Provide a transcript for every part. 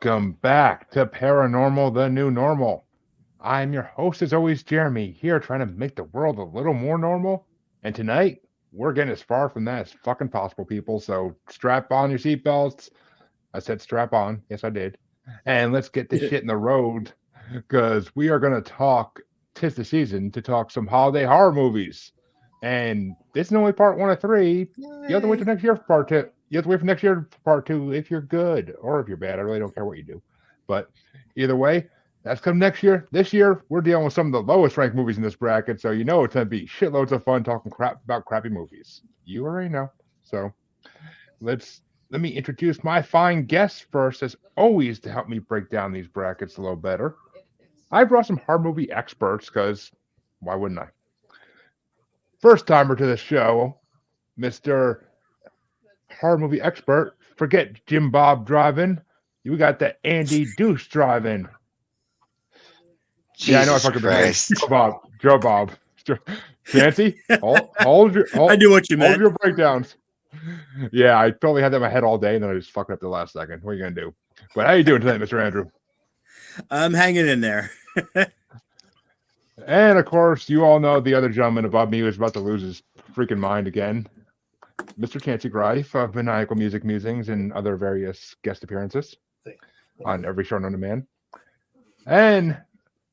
Welcome back to Paranormal, the New Normal. I'm your host, as always, Jeremy, here trying to make the world a little more normal. And tonight, we're getting as far from that as fucking possible, people. So strap on your seatbelts. I said strap on. Yes, I did. And let's get this shit in the road, because we are going to talk, 'tis the season, to talk some holiday horror movies. And this is only part one of three. You have to wait till next year for part two. You have to wait for next year for part two if you're good or if you're bad. I really don't care what you do. But either way, that's come next year. This year, we're dealing with some of the lowest ranked movies in this bracket. So you know it's going to be shitloads of fun talking crap about crappy movies. You already know. So let me introduce my fine guests first, as always, to help me break down these brackets a little better. I brought some horror movie experts because why wouldn't I? First timer to the show, Mr. Horror movie expert. Forget Jim Bob driving. You got the Andy Deuce driving. Jesus Yeah, I know I fucked up his name. Christ. Joe Bob. Fancy? Hold I knew what you hold meant. your breakdowns. Yeah, I totally had that in my head all day, and then I just fucked up the last second. What are you gonna do? But how you doing tonight, Mr. Andrew? I'm hanging in there. And of course, you all know the other gentleman above me who's about to lose his freaking mind again, Mr. Chancy Grife of Maniacal Music Musings and other various guest appearances on every show known to man. And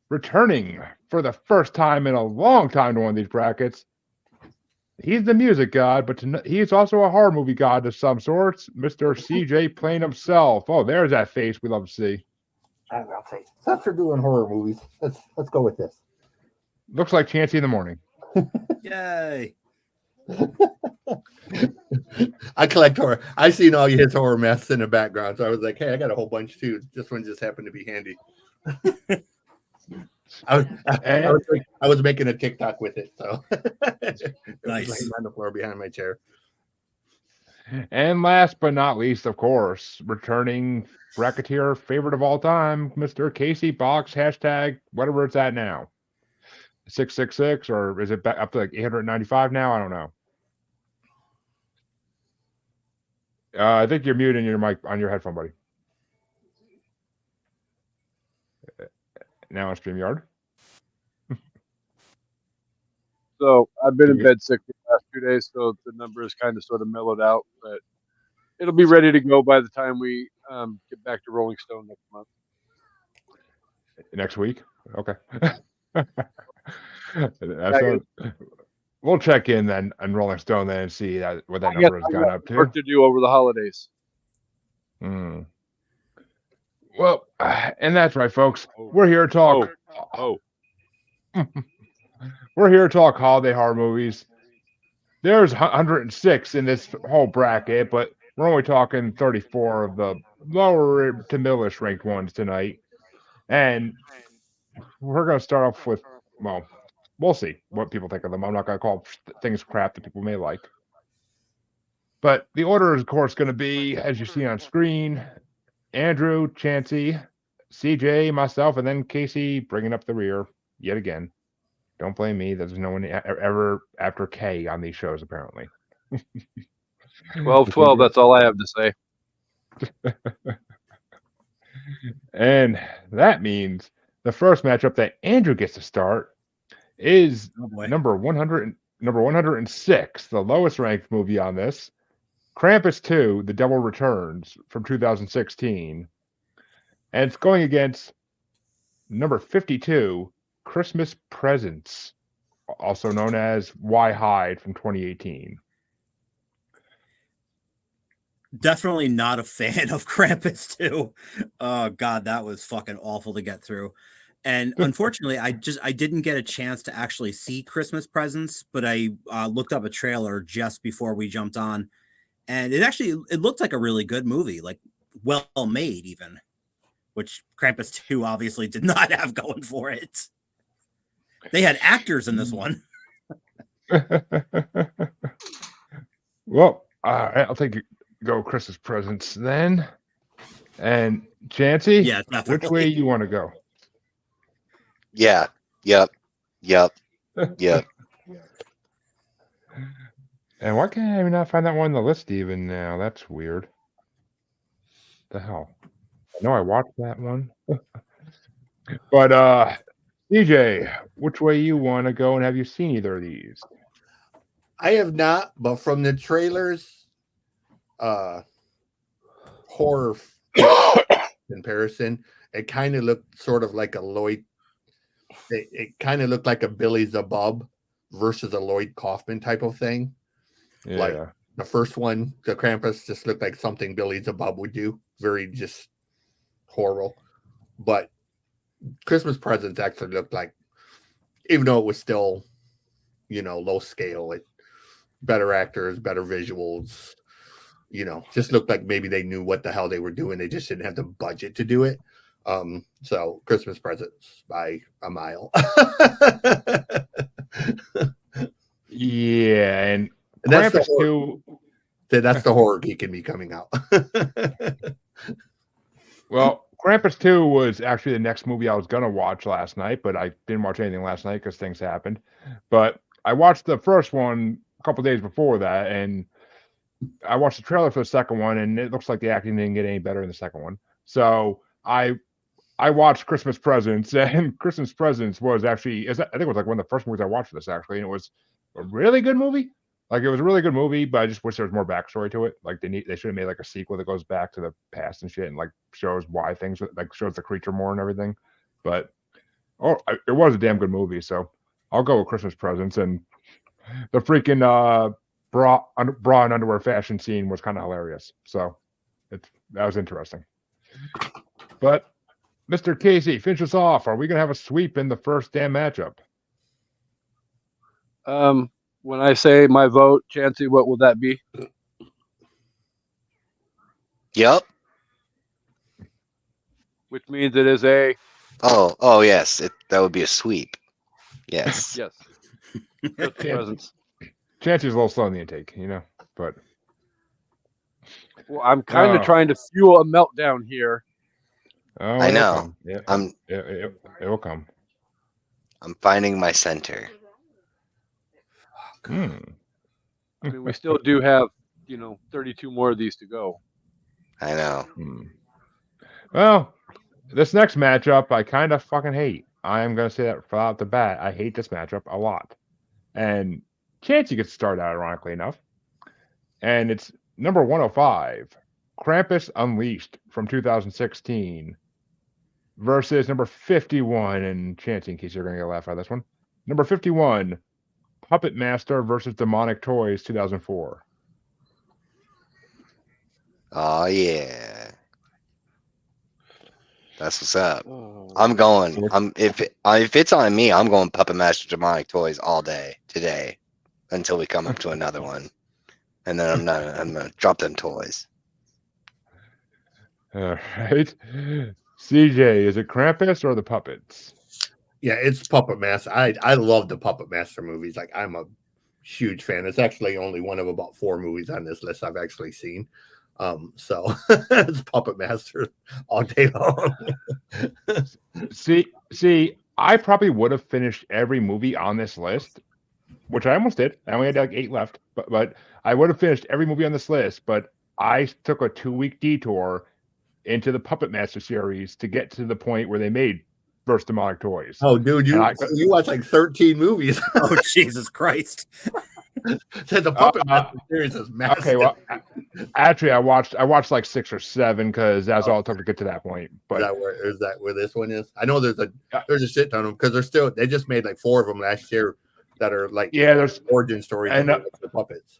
returning for the first time in a long time to one of these brackets, he's the music god, but he's also a horror movie god of some sorts, Mr. CJ Plain himself. Oh, there's that face we love to see. I'll say, since we're doing horror movies, let's go with this. Looks like Chancy in the morning. Yay. I collect horror. I've seen all his horror mess in the background, so I was like, hey, I got a whole bunch too. This one just happened to be handy. I was making a TikTok with it, so Nice. laying on the floor behind my chair. And last but not least, of course, returning bracketeer favorite of all time, Mr. Casey Box, hashtag whatever it's at now. 666, or is it back up to like 895 now? I don't know. I think you're muting your mic on your headphone, buddy. Now on StreamYard. So I've been in bed sick for the last 2 days, so the number is kind of sort of mellowed out, but it'll be ready to go by the time we get back to Rolling Stone next month. Next week? Okay. We'll check in then on Rolling Stone then and see what that number has gone up to. Work to do over the holidays. Well, and that's right, folks. We're here to talk. We're here to talk holiday horror movies. There's 106 in this whole bracket, but we're only talking 34 of the lower to middle-ish ranked ones tonight. And we're going to start off with, well, we'll see what people think of them. I'm not going to call things crap that people may like. But the order is, of course, going to be, as you see on screen, Andrew, Chancy, CJ, myself, and then Casey bringing up the rear yet again. Don't blame me. There's no one ever after K on these shows, apparently. 12-12, that's all I have to say. And that means the first matchup that Andrew gets to start is number 106, the lowest ranked movie on this. Krampus 2, The Devil Returns from 2016. And it's going against number 52, Christmas Presents, also known as Why Hide from 2018. Definitely not a fan of Krampus 2. Oh God, that was fucking awful to get through. And unfortunately, I didn't get a chance to actually see Christmas Presents, but I looked up a trailer just before we jumped on, and it looked like a really good movie, like well made even, which Krampus 2 obviously did not have going for it. They had actors in this one. Well, I'll go Christmas Presents then. And Chancy, Yeah, definitely. which way you want to go? Yeah. Yep. And why can't I not find that one on the list even now? That's weird. The hell? know I watched that one. But DJ, which way you want to go, and have you seen either of these? I have not, but from the trailers, horror comparison, it kind of looked sort of like a Lloyd. It kind of looked like a Billy Zabub versus a Lloyd Kaufman type of thing. Yeah. Like the first one, the Krampus just looked like something Billy Zabub would do. Very just horrible. But Christmas Presents actually looked like, even though it was still, low scale, it better actors, better visuals, just looked like maybe they knew what the hell they were doing. They just didn't have the budget to do it. So Christmas Presents by a mile. Yeah, and that's Krampus 2. That's the horror geek in me coming out. Well, Krampus 2 was actually the next movie I was going to watch last night, but I didn't watch anything last night because things happened. But I watched the first one a couple days before that, and I watched the trailer for the second one, and it looks like the acting didn't get any better in the second one. So I watched Christmas Presents, and Christmas Presents was actually, I think it was like one of the first movies I watched for this, actually, and it was a really good movie. Like, it was a really good movie, but I just wish there was more backstory to it. Like, they should have made like a sequel that goes back to the past and shit, and like shows why things, like shows the creature more and everything. But it was a damn good movie, so I'll go with Christmas Presents. And the freaking bra and underwear fashion scene was kind of hilarious. So that was interesting. But Mr. Casey, finish us off. Are we gonna have a sweep in the first damn matchup? When I say my vote, Chancy, what will that be? Yep. Which means it is a Oh, yes. That would be a sweep. Yes. yes. Presents. Chancy's a little slow in the intake, but Well, I'm kind of trying to fuel a meltdown here. I know. Yeah, it will come. I'm finding my center. I mean, we still do have, 32 more of these to go. I know. Well, this next matchup I kind of fucking hate. I am going to say that right off the bat. I hate this matchup a lot. And Chancey gets started out, ironically enough. And it's number 105, Krampus Unleashed from 2016 versus number 51, and Chancey, in case you're going to get a laugh out of this one, number 51, Puppet Master versus Demonic Toys 2004. Oh, yeah. That's what's up. I'm going. If it's on me, I'm going Puppet Master Demonic Toys all day today until we come up to another one, and then I'm gonna drop them toys. All right, CJ, is it Krampus or the puppets? Yeah, it's Puppet Master. I love the Puppet Master movies. Like, I'm a huge fan. It's actually only one of about 4 movies on this list I've actually seen. So it's Puppet Master all day long. See, I probably would have finished every movie on this list, which I almost did. I only had like 8 left, but I would have finished every movie on this list. But I took a 2-week detour into the Puppet Master series to get to the point where they made Versus Demonic Toys. Oh, dude, you watched like 13 movies. Oh, Jesus Christ. Said the Puppet Master series is massive. Okay, well, actually, I watched like 6 or 7 because that's all it took to get to that point. But is that where this one is? I know there's a shit ton of them because they just made like 4 of them last year that are like there's origin stories and the puppets.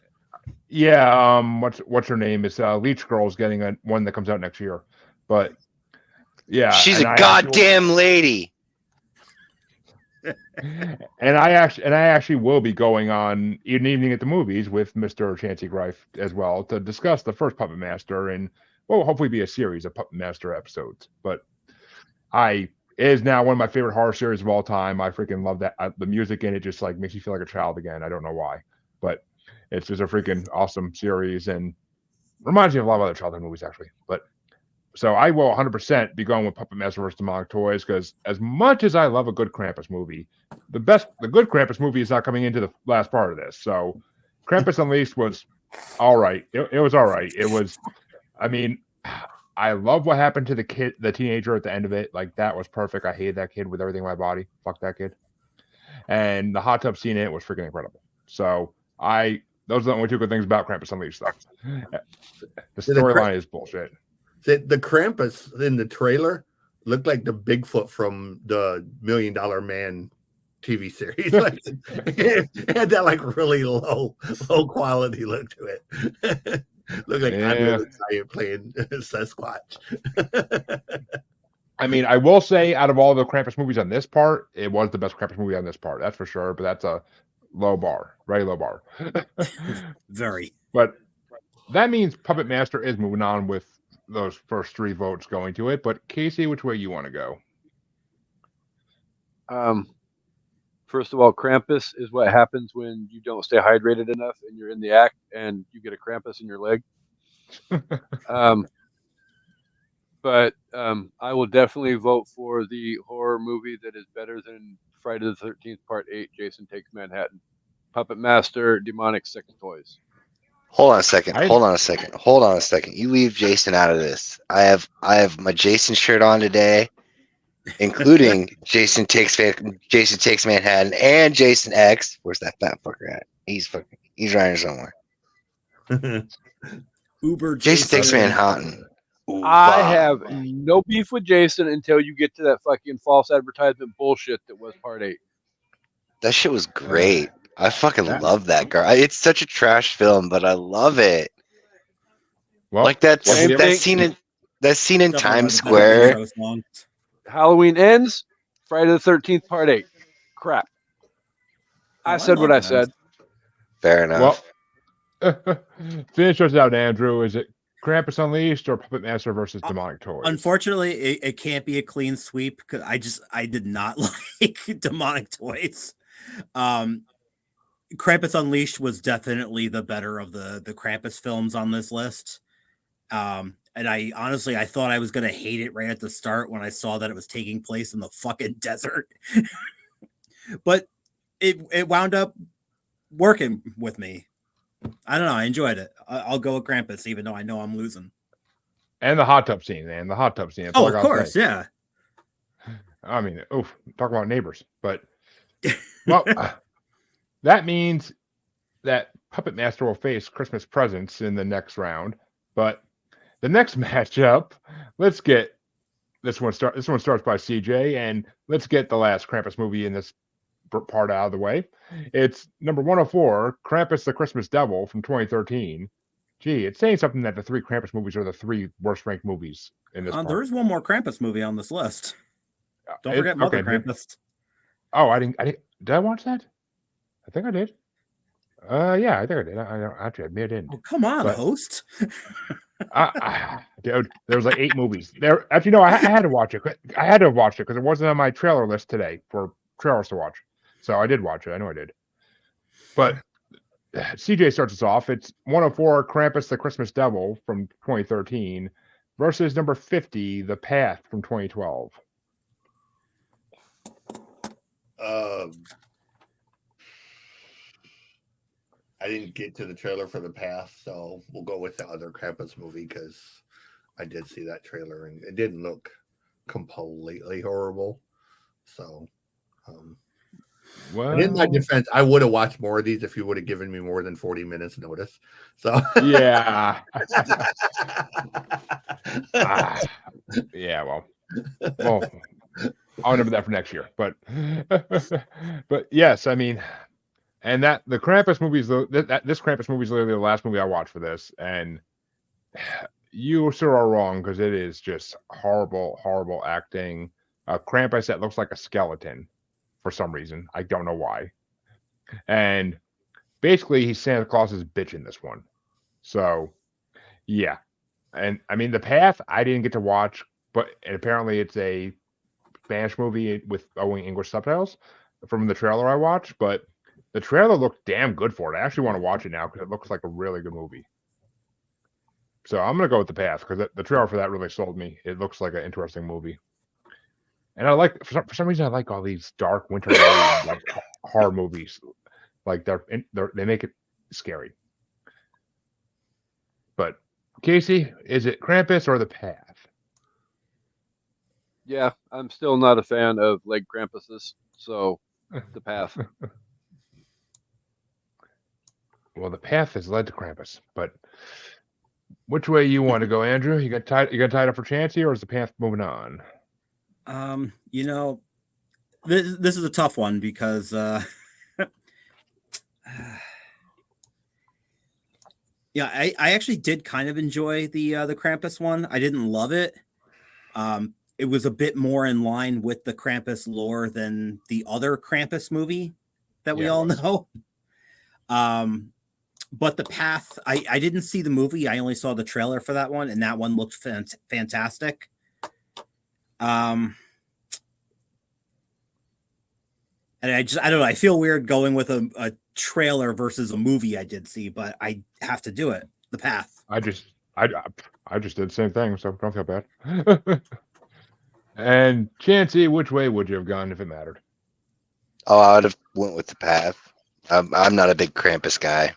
Yeah, what's her name? It's Leech Girl's getting one that comes out next year, but yeah, she's a goddamn lady. And I actually will be going on an evening at the movies with Mr. Chancy Grife as well to discuss the first Puppet Master, and hopefully be a series of Puppet Master episodes. But it is now one of my favorite horror series of all time. I freaking love that. The music in it just like makes you feel like a child again. I don't know why, but it's just a freaking awesome series and reminds me of a lot of other childhood movies actually. But so I will 100% be going with Puppet Master vs. Demonic Toys because as much as I love a good Krampus movie, the good Krampus movie is not coming into the last part of this. So Krampus Unleashed was all right. It was all right. It was, I mean, I love what happened to the teenager at the end of it. Like that was perfect. I hated that kid with everything in my body. Fuck that kid. And the hot tub scene in it was freaking incredible. So those are the only two good things about Krampus Unleashed, though. The storyline is bullshit. The Krampus in the trailer looked like the Bigfoot from the $1 Million Man TV series. Like, it had that like really low quality look to it. Looked like Andre the Giant playing Sasquatch. I mean, I will say, out of all the Krampus movies on this part, it was the best Krampus movie on this part. That's for sure. But that's a low bar, very low bar. Very. But that means Puppet Master is moving on with those first 3 votes going to it. But Casey, which way you want to go? First of all, Krampus is what happens when you don't stay hydrated enough and you're in the act and you get a Krampus in your leg. But I will definitely vote for the horror movie that is better than Friday the 13th Part 8, Jason Takes Manhattan. Puppet Master, Demonic Sex Toys. Hold on a second. You leave Jason out of this. I have my Jason shirt on today, including Jason Takes Manhattan and Jason X. Where's that fat fucker at? He's running somewhere. Uber Jason Takes Manhattan. Ooh, I have no beef with Jason until you get to that fucking false advertisement bullshit that was Part 8. That shit was great. I fucking love that girl. It's such a trash film, but I love it. Well, like that scene in Times Square. Halloween ends. Friday the 13th Part 8. Crap. I said what I said. Fair enough. Well, finish us out, Andrew. Is it Krampus Unleashed or Puppet Master versus Demonic Toys? Unfortunately, it can't be a clean sweep because I did not like Demonic Toys. Krampus Unleashed was definitely the better of the Krampus films on this list. And I honestly thought I was gonna hate it right at the start when I saw that it was taking place in the fucking desert. But it wound up working with me. I don't know. I enjoyed it. I'll go with Krampus, even though I know I'm losing. And the hot tub scene, man. The hot tub scene. Oh, of course, yeah. I mean, talk about neighbors. But, well, that means that Puppet Master will face Christmas Presents in the next round. But the next matchup, let's get this one starts by CJ, and let's get the last Krampus movie in this part out of the way. It's number 104, Krampus the Christmas Devil from 2013. Gee, it's saying something that the 3 Krampus movies are the 3 worst ranked movies in this. There is one more Krampus movie on this list. Don't forget Mother Krampus. Oh, I didn't. Did I watch that? I think I did. Yeah, I think I did. I actually admit I didn't. Oh, come on, host. Dude, there was like 8 movies. There, actually, no, I had to watch it. I had to have watched it because it wasn't on my trailer list today for trailers to watch. So I did watch it. I know I did. But CJ starts us off. It's 104, Krampus the Christmas Devil from 2013 versus number 50, The Path from 2012. I didn't get to the trailer for The Path, so we'll go with the other Krampus movie because I did see that trailer and it didn't look completely horrible. So, well, in my defense, I would have watched more of these if you would have given me more than 40 minutes notice. So, yeah. Yeah, well, I'll remember that for next year. But yes, I mean, and that the Krampus movies, this Krampus movie is literally the last movie I watched for this, and you sir are wrong because it is just horrible acting. Krampus that looks like a skeleton for some reason. I don't know why. And basically, he's Santa Claus's bitch in this one. So, yeah. And I mean, The Path I didn't get to watch, but apparently it's a Spanish movie with only English subtitles from the trailer I watched. But the trailer looked damn good for it. I actually want to watch it now because it looks like a really good movie. So I'm gonna go with The Path because the trailer for that really sold me. It looks like an interesting movie. And I like for some reason I like all these dark winter like horror movies. Like they make it scary. But Casey, is it Krampus or the Path? Yeah, I'm still not a fan of leg Krampuses, so the Path. Well, the Path has led to Krampus, but which way you want to go, Andrew? You got tied up for Chancy, or is the Path moving on? You know, this is a tough one because yeah, I actually did kind of enjoy the Krampus one. I didn't love it. It was a bit more in line with the Krampus lore than the other Krampus movie that we all know. But the Path, I didn't see the movie. I only saw the trailer for that one, and that one looked fantastic. And I don't know. I feel weird going with a trailer versus a movie I did see, but I have to do it. The Path. I just did the same thing, so don't feel bad. And Chancy, which way would you have gone if it mattered? Oh, I would have went with the Path. I'm not a big Krampus guy.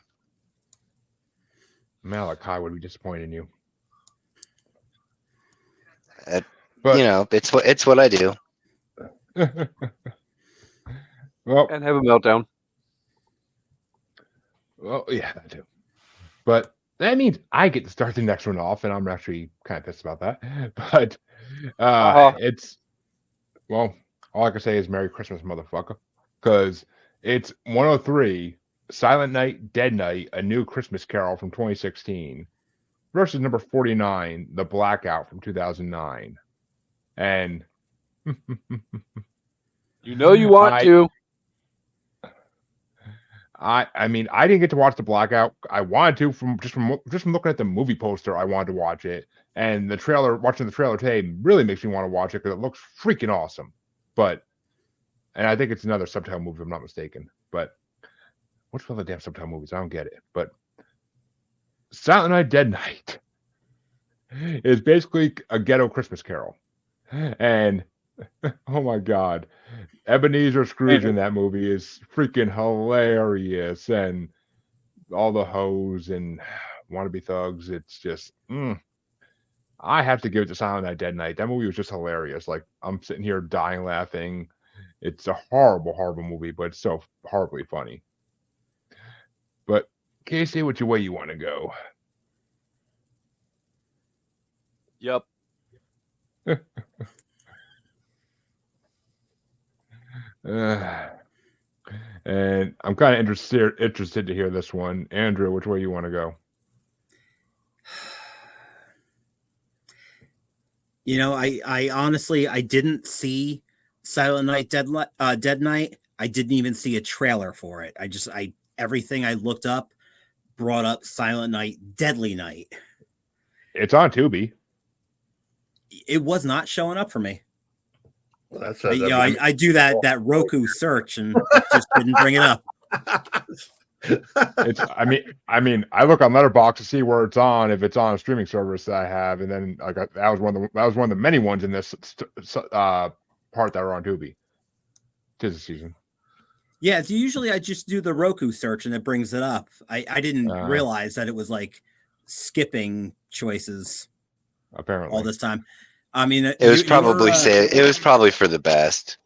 Malachi would be disappointed in you. But you know, it's what I do. Well, and have a meltdown. Well, yeah, that too. But that means I get to start the next one off, and I'm actually kind of pissed about that. But it's, well, all I can say is Merry Christmas, motherfucker. Because it's 103, Silent Night, Dead Night, A New Christmas Carol from 2016 versus number 49, The Blackout from 2009. And you know you want to. I mean, I didn't get to watch The Blackout. I wanted to from looking at the movie poster. I wanted to watch it, and the trailer. Watching the trailer today really makes me want to watch it because it looks freaking awesome. But, and I think it's another subtitle movie, if I'm not mistaken. But what's one of the damn subtitle movies? I don't get it. But Silent Night, Dead Night is basically a ghetto Christmas Carol, and oh my God. Ebenezer Scrooge in that movie is freaking hilarious, and all the hoes and wannabe thugs. It's just, I have to give it to Silent Night, Dead Night. That movie was just hilarious. Like, I'm sitting here dying laughing. It's a horrible, horrible movie, but it's so horribly funny. But Casey, which way you want to go? Yep. And I'm kind of interested to hear this one. Andrew, which way you want to go? You know, I honestly, I didn't see Silent Night, Dead Night. I didn't even see a trailer for it. Everything I looked up brought up Silent Night, Deadly Night. It's on Tubi. It was not showing up for me. Well, I do that Roku search and it just didn't bring it up. I mean, I look on Letterboxd to see where it's on, if it's on a streaming service that I have, and then that was one of the many ones in this part that are on Tubi. 'Tis the season. Yeah, it's usually I just do the Roku search and it brings it up. I didn't realize that it was like skipping choices. Apparently, all this time. I mean, it was probably for the best.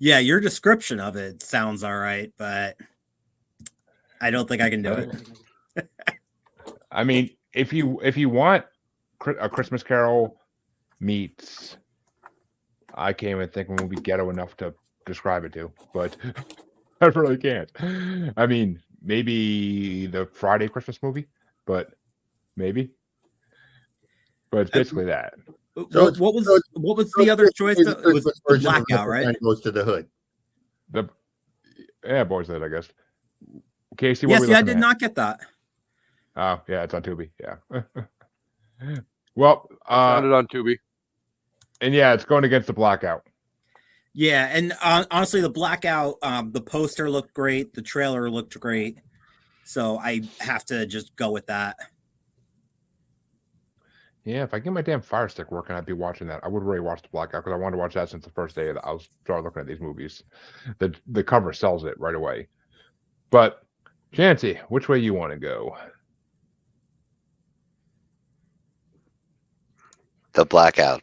Yeah, your description of it sounds all right, but I don't think I can do it. I mean, if you want a Christmas Carol meets, I can't even think of a movie ghetto enough to describe it to, but I really can't. I mean, maybe the Friday Christmas movie, but maybe. But it's basically that. What was the other choice? It was the Blackout, right? Goes to the Hood. Boys Hood, I guess. Casey, yes, I did not get that. Oh, yeah, it's on Tubi. Yeah. Well, I found it on Tubi. And yeah, it's going against the Blackout. Yeah, and honestly, the Blackout, the poster looked great, the trailer looked great, so I have to just go with that. Yeah, if I get my damn Fire Stick working, I'd be watching that. I would really watch the Blackout because I wanted to watch that since the first day that I was started looking at these movies. The cover sells it right away. But Chancy, which way you want to go? The Blackout.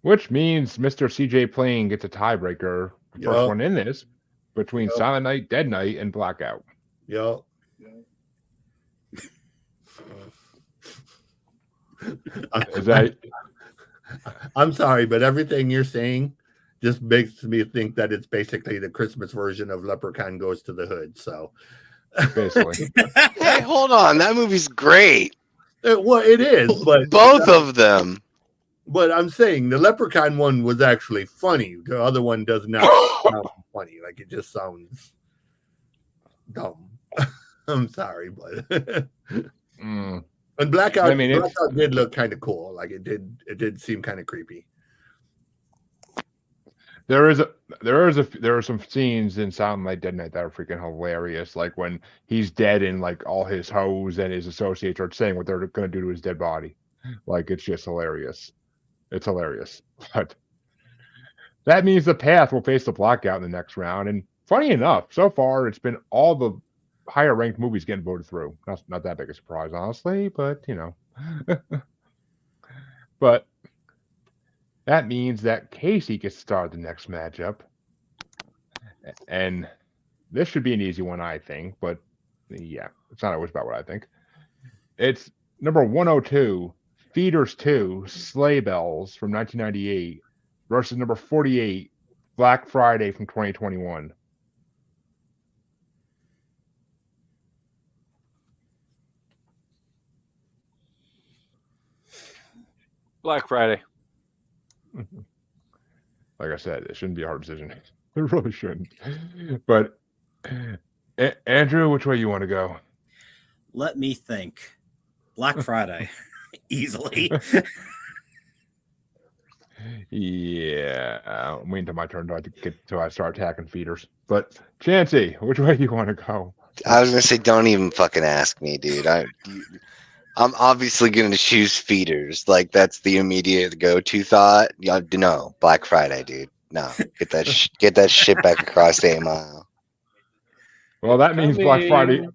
Which means Mr. CJ Plane gets a tiebreaker. The first one in this between Silent Night, Dead Night, and Blackout. Yep. Is that? I'm sorry, but everything you're saying just makes me think that it's basically the Christmas version of Leprechaun Goes to the Hood. So basically. Hey, hold on. That movie's great. Well, it is, but both of them. But I'm saying the Leprechaun one was actually funny. The other one does not sound funny. Like it just sounds dumb. I'm sorry, but and Blackout, I mean, Blackout did look kind of cool. Like it did seem kind of creepy. There are some scenes in Silent Night, Dead Night that are freaking hilarious. Like when he's dead and like all his hoes and his associates are saying what they're going to do to his dead body. Like it's just hilarious. It's hilarious. But that means the Path will face the Blackout in the next round. And funny enough, so far it's been all the higher ranked movies getting voted through. Not that big a surprise, honestly, but you know. But that means that Casey gets to start the next matchup. And this should be an easy one, I think. But yeah, it's not always about what I think. It's number 102, Feeders 2, Sleigh Bells from 1998 versus number 48, Black Friday from 2021. Black Friday. Like I said, it shouldn't be a hard decision. It really shouldn't. But Andrew, which way you want to go? Let me think. Black Friday. Easily. Yeah. I'm waiting until my turn till I start attacking feeders. But Chancy, which way do you want to go? I was gonna say, don't even fucking ask me, dude. I'm obviously gonna choose feeders. Like that's the immediate go-to thought. No, Black Friday, dude. No, get that shit back across the mile. Well, that means Black Friday.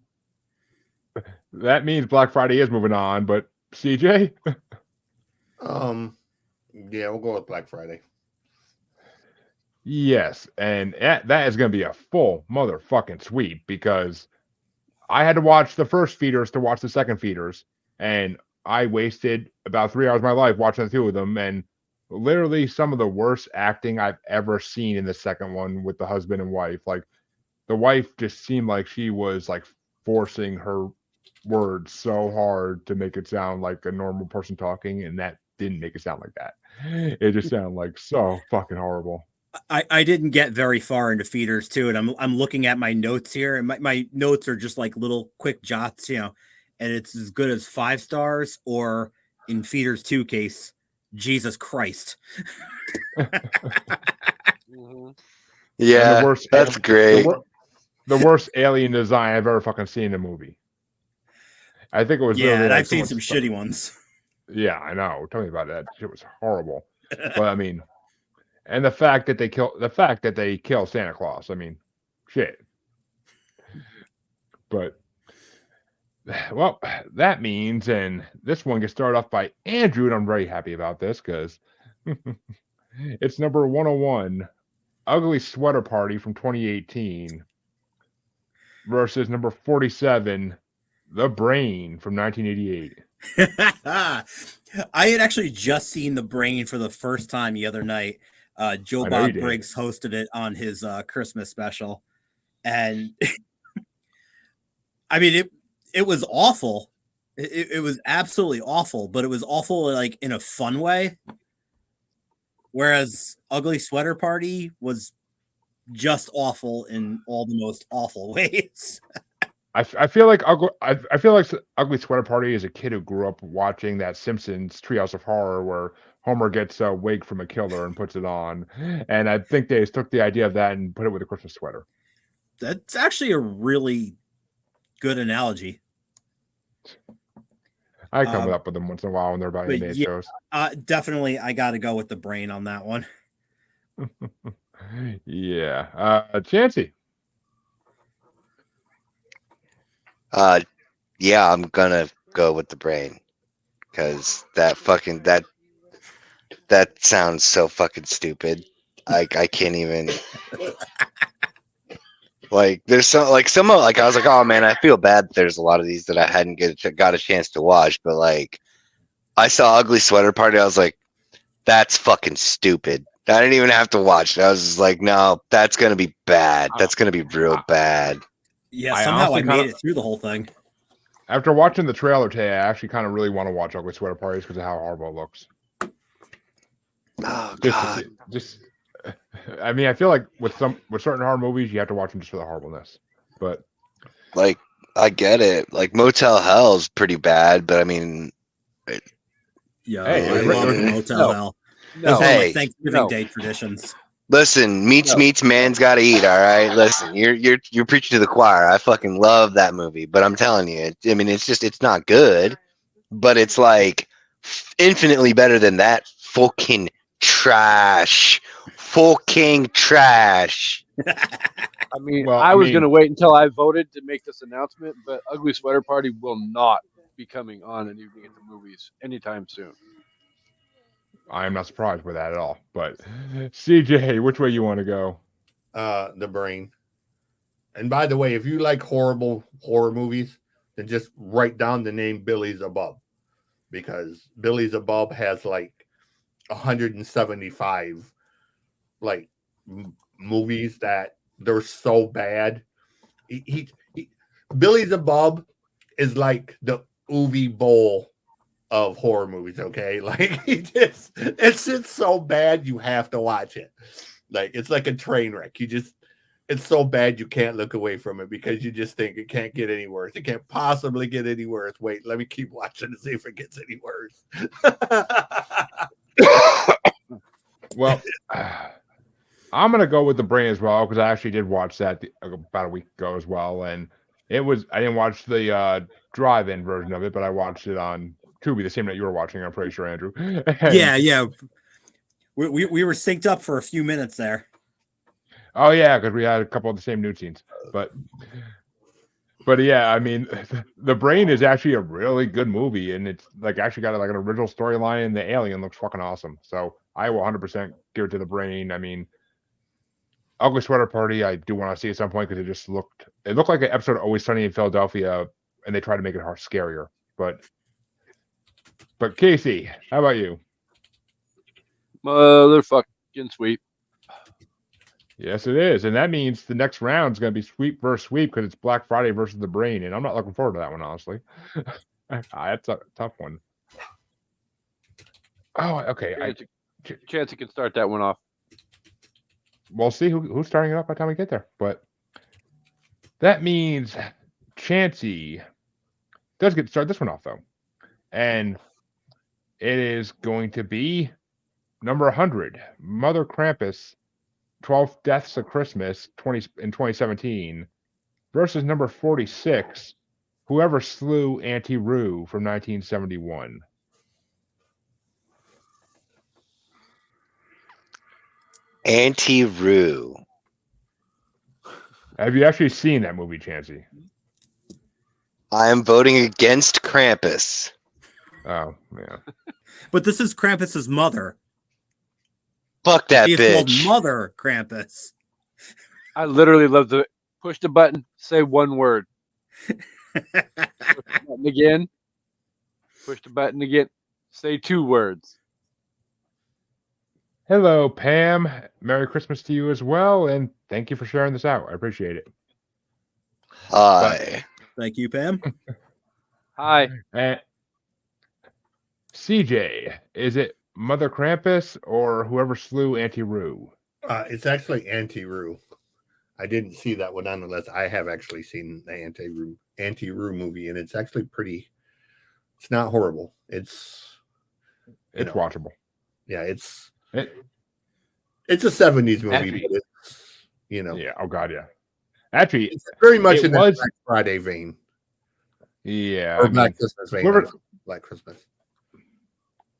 That means Black Friday is moving on. But CJ, yeah, we'll go with Black Friday. Yes, and that is going to be a full motherfucking sweep because I had to watch the first feeders to watch the second feeders, and I wasted about 3 hours of my life watching the two of them, and literally some of the worst acting I've ever seen in the second one with the husband and wife. Like the wife just seemed like she was like forcing her words so hard to make it sound like a normal person talking, and that didn't make it sound like that. It just sounded like so fucking horrible. I didn't get very far into feeders too, and I'm looking at my notes here, and my notes are just like little quick jots, you know, and it's as good as 5 stars, or in feeders 2 case, Jesus Christ. Yeah, that's great. The worst alien design I've ever fucking seen in a movie. I think it was. Yeah, and like I've seen some shitty ones. Yeah, I know. Tell me about that. Shit was horrible. But I mean, and the fact that they kill Santa Claus. I mean, shit. But well, that means, and this one gets started off by Andrew, and I'm very happy about this because it's number 101, Ugly Sweater Party from 2018 versus number 47, The Brain from 1988. I had actually just seen The Brain for the first time the other night. Joe Bob Briggs hosted it on his Christmas special, and I mean it was awful. It was absolutely awful, but it was awful like in a fun way. Whereas Ugly Sweater Party was just awful in all the most awful ways. I feel like Ugly Sweater Party is a kid who grew up watching that Simpsons Treehouse of Horror where Homer gets a wig from a killer and puts it on, and I think they took the idea of that and put it with a Christmas sweater. That's actually a really good analogy. I come up with them once in a while when they're about animated shows. Definitely, I got to go with The Brain on that one. Yeah, Chancy. Yeah, I'm gonna go with The Brain because that sounds so fucking stupid. I can't even. Like there's some like I was like, oh man, I feel bad that there's a lot of these that I hadn't got a chance to watch, but like I saw Ugly Sweater Party, I was like, that's fucking stupid. I didn't even have to watch it. I was just like, no, that's gonna be bad. That's gonna be real bad. Yeah, I somehow I honestly made it through the whole thing. After watching the trailer today, I actually kind of really want to watch Ugly Sweater Parties because of how horrible it looks. Oh god. I mean, I feel like with certain horror movies, you have to watch them just for the horribleness. But like, I get it. Like Motel Hell's pretty bad, but I mean, Yeah, Hey, I love Motel Hell. Those are like Thanksgiving Day traditions. listen, meats, man's gotta eat. All right, listen, you're preaching to the choir. I fucking love that movie, but I'm telling you, I mean, it's not good, but it's like infinitely better than that fucking trash. Fucking trash. I mean, Well, I I was mean- going to wait until I voted to make this announcement, but Ugly Sweater Party will not be coming on an evening at the movies anytime soon. I am not surprised with that at all. But CJ, which way you want to go? The Brain. And by the way, if you like horrible horror movies, then just write down the name Billy's Above, because Billy's Above has like 175 like movies that they're so bad. Billy's Above is like the Uwe Bowl of horror movies. Okay, like it's so bad you have to watch it. Like it's like a train wreck. It's so bad you can't look away from it because you just think it can't get any worse. It can't possibly get any worse. Wait, let me keep watching to see if it gets any worse. Well, I'm gonna go with The Brain as well because I actually did watch that about a week ago as well, and I didn't watch the drive-in version of it, but I watched it on Tubi the same night you were watching. I'm pretty sure, Andrew. Yeah. We were synced up for a few minutes there. Oh yeah, because we had a couple of the same nude scenes, but yeah, I mean, The Brain is actually a really good movie, and it's like actually got like an original storyline, and the alien looks fucking awesome. So I will 100% give it to The Brain. I mean, Ugly Sweater Party, I do want to see at some point because it looked like an episode of Always Sunny in Philadelphia, and they tried to make it scarier. But Casey, how about you? Motherfucking sweep. Yes, it is, and that means the next round is going to be sweep versus sweep because it's Black Friday versus The Brain, and I'm not looking forward to that one, honestly. That's a tough one. Oh, okay. Chancy can start that one off. We'll see who's starting it up by the time we get there. But that means Chancy does get to start this one off, though. And it is going to be number 100, Mother Krampus, 12 Deaths of Christmas in 2017 versus number 46, Whoever Slew Auntie Roo from 1971. Auntie Roo. Have you actually seen that movie, Chancy? I am voting against Krampus. Oh, yeah. But this is Krampus's mother. Fuck that She's bitch. called Mother Krampus. I literally love to push the button, say one word. Push the button again. Push the button again. Say two words. Hello, Pam. Merry Christmas to you as well, and thank you for sharing this out. I appreciate it. Hi. Thank you, Pam. Hi. CJ, is it Mother Krampus or Whoever Slew Auntie Roo? It's actually Auntie Roo. I didn't see that one unless I have actually seen the Auntie Roo movie, and it's actually pretty. It's not horrible. It's watchable. Yeah, it's a 70s movie, Actually, but it's yeah. Oh God, yeah. Actually, it's very much in was that Black Friday vein. Yeah, Or Black Christmas vein. Black Christmas.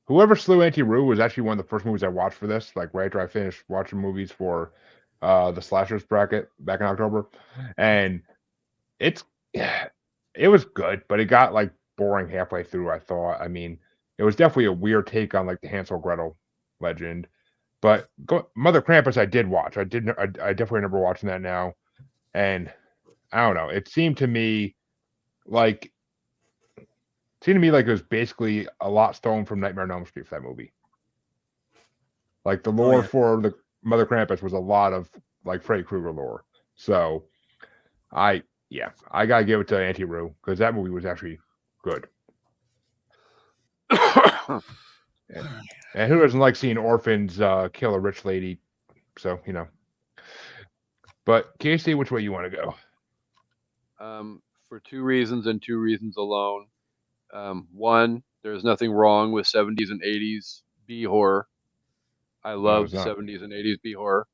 Whoever Slew Auntie Roo was actually one of the first movies I watched for this. Like right after I finished watching movies for the slashers bracket back in October, and it was good, but it got like boring halfway through. I thought. I mean, it was definitely a weird take on like the Hansel Gretel legend. But Mother Krampus, I did watch. I definitely remember watching that now, and I don't know. It seemed to me like it was basically a lot stolen from Nightmare on Elm Street for that movie. Like the lore for the Mother Krampus was a lot of like Freddy Krueger lore. So I gotta give it to Auntie Roo because that movie was actually good. And who doesn't like seeing orphans kill a rich lady? So But Casey, which way you want to go? For 2 reasons and 2 reasons alone. One, there's nothing wrong with 70s and 80s B horror. I love 70s and 80s B horror.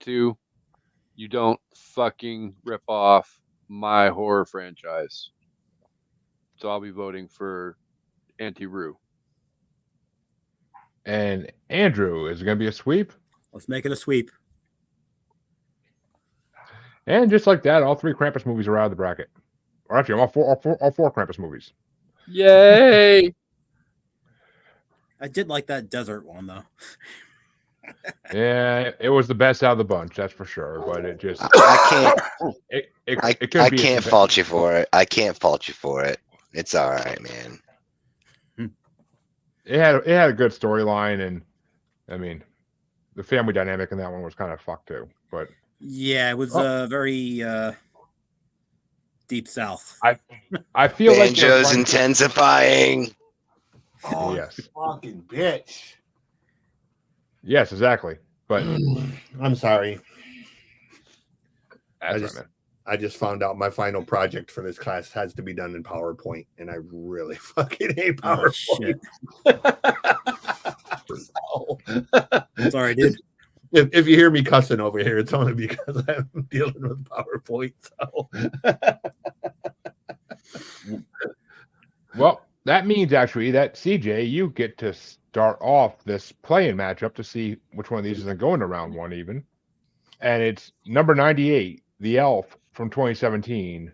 2, you don't fucking rip off my horror franchise. So I'll be voting for Auntie Roo. And Andrew, is it going to be a sweep? Let's make it a sweep. And just like that, all 3 Krampus movies are out of the bracket. Or actually, all four Krampus movies. Yay! I did like that desert one though. Yeah, it was the best out of the bunch, that's for sure. But it just I can't fault you for it. I can't fault you for it. It's all right, man. It had a good storyline, and I mean, the family dynamic in that one was kind of fucked too. But yeah, it was very deep south. I feel Banjo's like intensifying. Oh, yes, fucking bitch. Yes, exactly. But I'm sorry. That's I just found out my final project for this class has to be done in PowerPoint, and I really fucking hate PowerPoint. Sorry, dude. If you hear me cussing over here, it's only because I'm dealing with PowerPoint. So. Well, that means actually that CJ, you get to start off this playing matchup to see which one of these isn't going to round 1 even. And it's number 98, The Elf from 2017,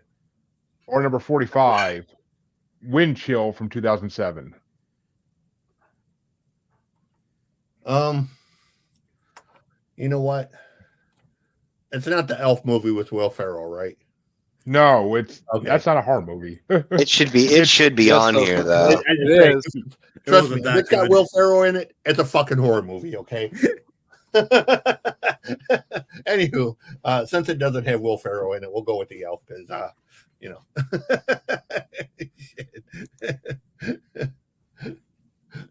or number 45, Wind Chill from 2007. You know what? It's not the Elf movie with Will Ferrell, right? No, that's not a horror movie. It should be on here though. It is. Trust me, it's got Will Ferrell in it. It's a fucking horror movie, okay? Anywho, since it doesn't have Will Ferrell in it, we'll go with the Elf because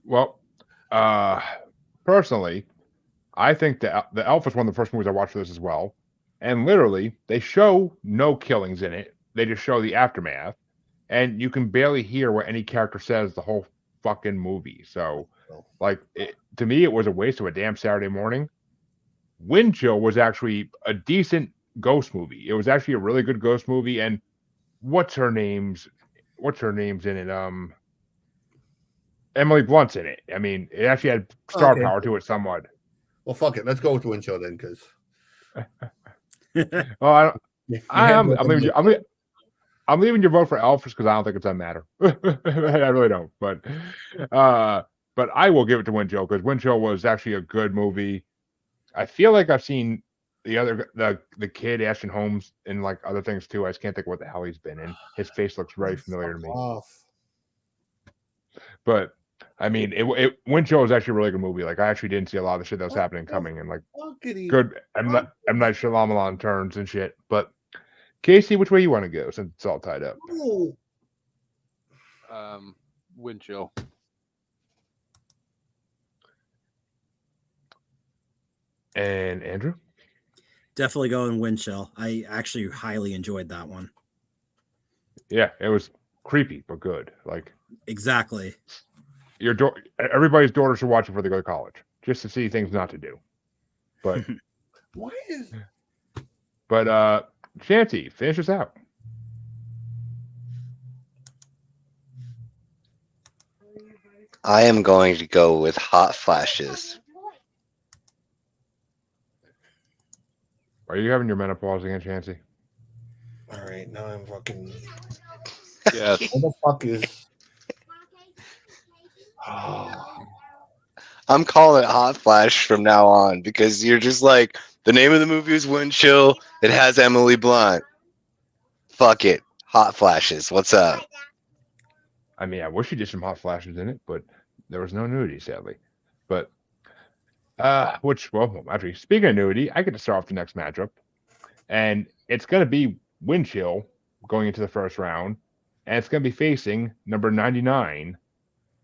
Well, personally, I think the Elf is one of the first movies I watched for this as well. And literally, they show no killings in it. They just show the aftermath. And you can barely hear what any character says the whole fucking movie. So, to me, it was a waste of a damn Saturday morning. Wind Chill was actually a decent ghost movie. It was actually a really good ghost movie. And what's her name's in it? Emily Blunt's in it. I mean, it actually had star power to it somewhat. Well, fuck it. Let's go with Wind Chill then, because. Well, I'm leaving your vote for Elf just because I don't think it's that matter. I really don't. But I will give it to Wind Chill because Wind Chill was actually a good movie. I feel like I've seen the kid Ashton Holmes in like other things too. I just can't think of what the hell he's been in. His face looks very familiar to me. But I mean, Wind Chill was actually a really good movie. Like I actually didn't see a lot of the shit that was happening coming, and like good M. Night Shyamalan turns and shit. But Casey, which way you want to go since it's all tied up? Wind Chill. And Andrew? Definitely going Wind Chill. I actually highly enjoyed that one. Yeah, it was creepy but good. Like exactly. Everybody's daughter should watch it before they go to college, just to see things not to do. But Chancy, finish us out. I am going to go with Hot Flashes. Are you having your menopause again, Chancy? All right, now I'm fucking. Yes. What the fuck is? I'm calling it Hot Flash from now on because you're just like, the name of the movie is Wind Chill. It has Emily Blunt. Fuck it. Hot Flashes. What's up? I mean, I wish you did some hot flashes in it, but there was no nudity, sadly. But well, actually, speaking of nudity, I get to start off the next matchup, and it's gonna be Wind Chill going into the first round, and it's gonna be facing number 99,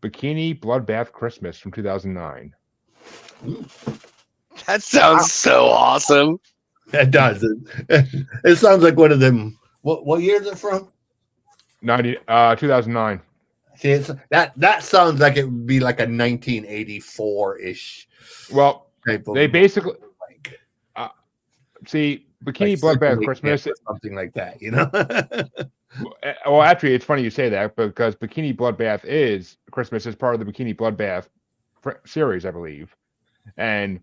Bikini Bloodbath Christmas from 2009. That sounds so awesome. It does. It sounds like one of them. What year is it from? 2009. See, that sounds like it would be like a 1984-ish. Well, type of they basically like, see Bikini Bloodbath Christmas, something like that, you know. Well, actually, it's funny you say that because Bikini Bloodbath Christmas is part of the Bikini Bloodbath series, I believe, and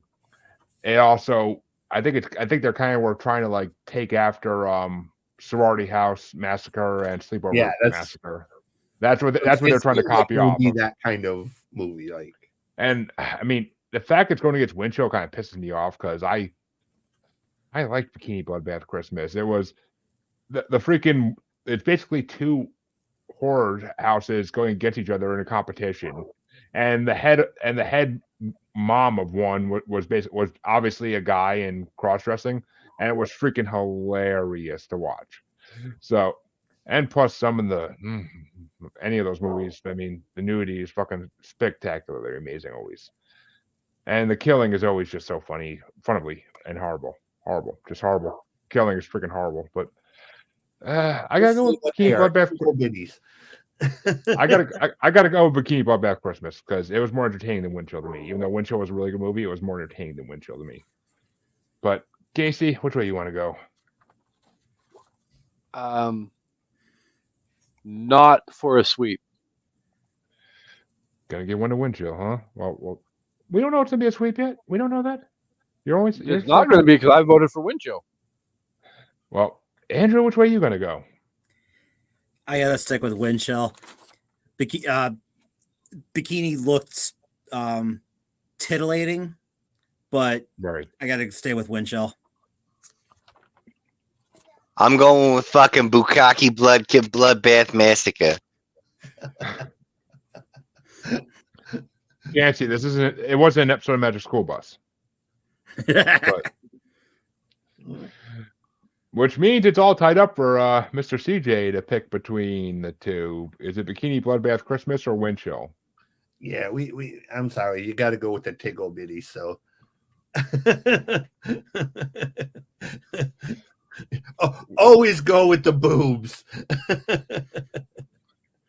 it also I think they're kind of were trying to like take after Sorority House Massacre and Sleepover Massacre. That's what they're trying to copy off. Be that kind of movie, like. And I mean, the fact it's going against Wind Chill kind of pisses me off because I like Bikini Bloodbath Christmas. It was the freaking. It's basically two horror houses going against each other in a competition, and the head mom of one was obviously a guy in cross dressing, and it was freaking hilarious to watch. So, and plus some of the any of those movies, I mean, the nudity is fucking spectacularly amazing always, and the killing is always just so funny, and horrible, just horrible. Killing is freaking horrible, but. I gotta go with Bikini Bloodbath. I gotta go with Bikini Bloodbath Christmas because it was more entertaining than Wind Chill to me. Even though Wind Chill was a really good movie, it was more entertaining than Wind Chill to me. But Casey, which way you want to go? Not for a sweep. Gonna give one to Wind Chill, huh? Well, we don't know it's gonna be a sweep yet. We don't know that. It's not going to be because I voted for Wind Chill. Well, Andrew, which way are you gonna go? I gotta stick with Wind Chill. Bikini looked titillating, but Right. I gotta stay with Wind Chill. I'm going with fucking Bukkake Bloodbath Massacre. Chancy, it wasn't an episode of Magic School Bus. But, which means it's all tied up for Mr. CJ to pick between the two. Is it Bikini Bloodbath Christmas or Wind Chill? Yeah, we I'm sorry, you got to go with the Tiggle Bitty. So, always go with the boobs.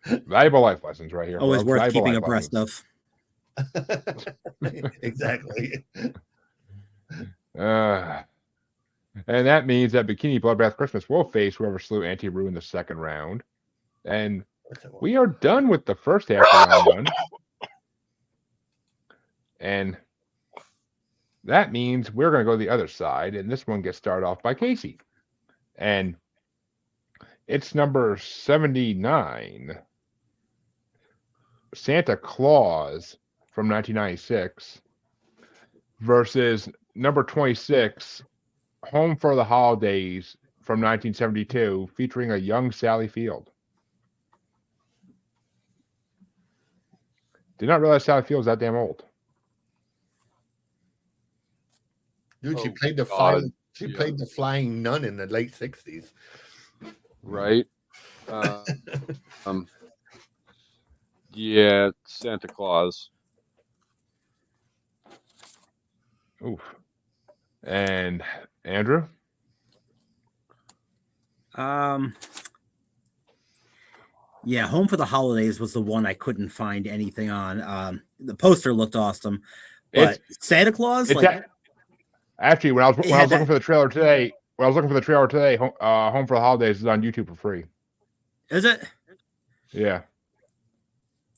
Valuable life lessons right here. Always worth keeping abreast of. Exactly. And that means that Bikini Bloodbath Christmas will face whoever slew Auntie Roo in the second round. And we are done with the first half of round one. And that means we're going to go to the other side. And this one gets started off by Casey. And it's number 79, Santa Claus from 1996 versus number 26, Home for the Holidays from 1972, featuring a young Sally Field. Did not realize Sally Field was that damn old. Dude, she played the flying nun in the late 60s. Right. Yeah, Santa Claus. Oof. And Andrew? Yeah, Home for the Holidays was the one I couldn't find anything on. The poster looked awesome, but Santa Claus, actually, when I was looking for the trailer today, Home for the Holidays is on YouTube for free. Is it? Yeah.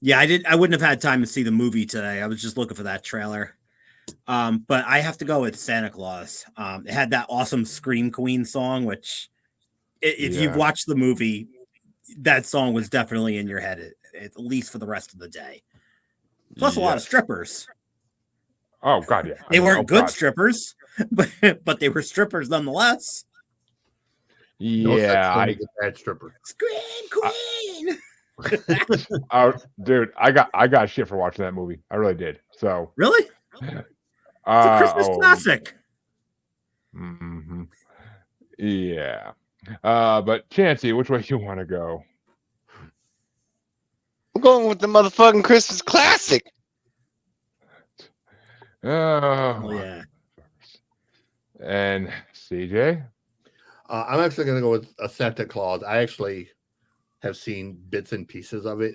Yeah, I wouldn't have had time to see the movie today. I was just looking for that trailer. But I have to go with Santa Claus. It had that awesome Scream Queen song, which if you've watched the movie, that song was definitely in your head, at least for the rest of the day. Plus a lot of Yes. strippers. Oh God, yeah. They weren't good God. strippers, but they were strippers nonetheless. No such Yeah, thing as a bad stripper. Scream Queen. Dude, I got shit for watching that movie. I really did. So Really? It's a Christmas classic. Mm-hmm. Yeah. But Chancy, which way you want to go? I'm going with the motherfucking Christmas classic. Oh yeah. And CJ? I'm actually going to go with a Santa Claus. I actually have seen bits and pieces of it.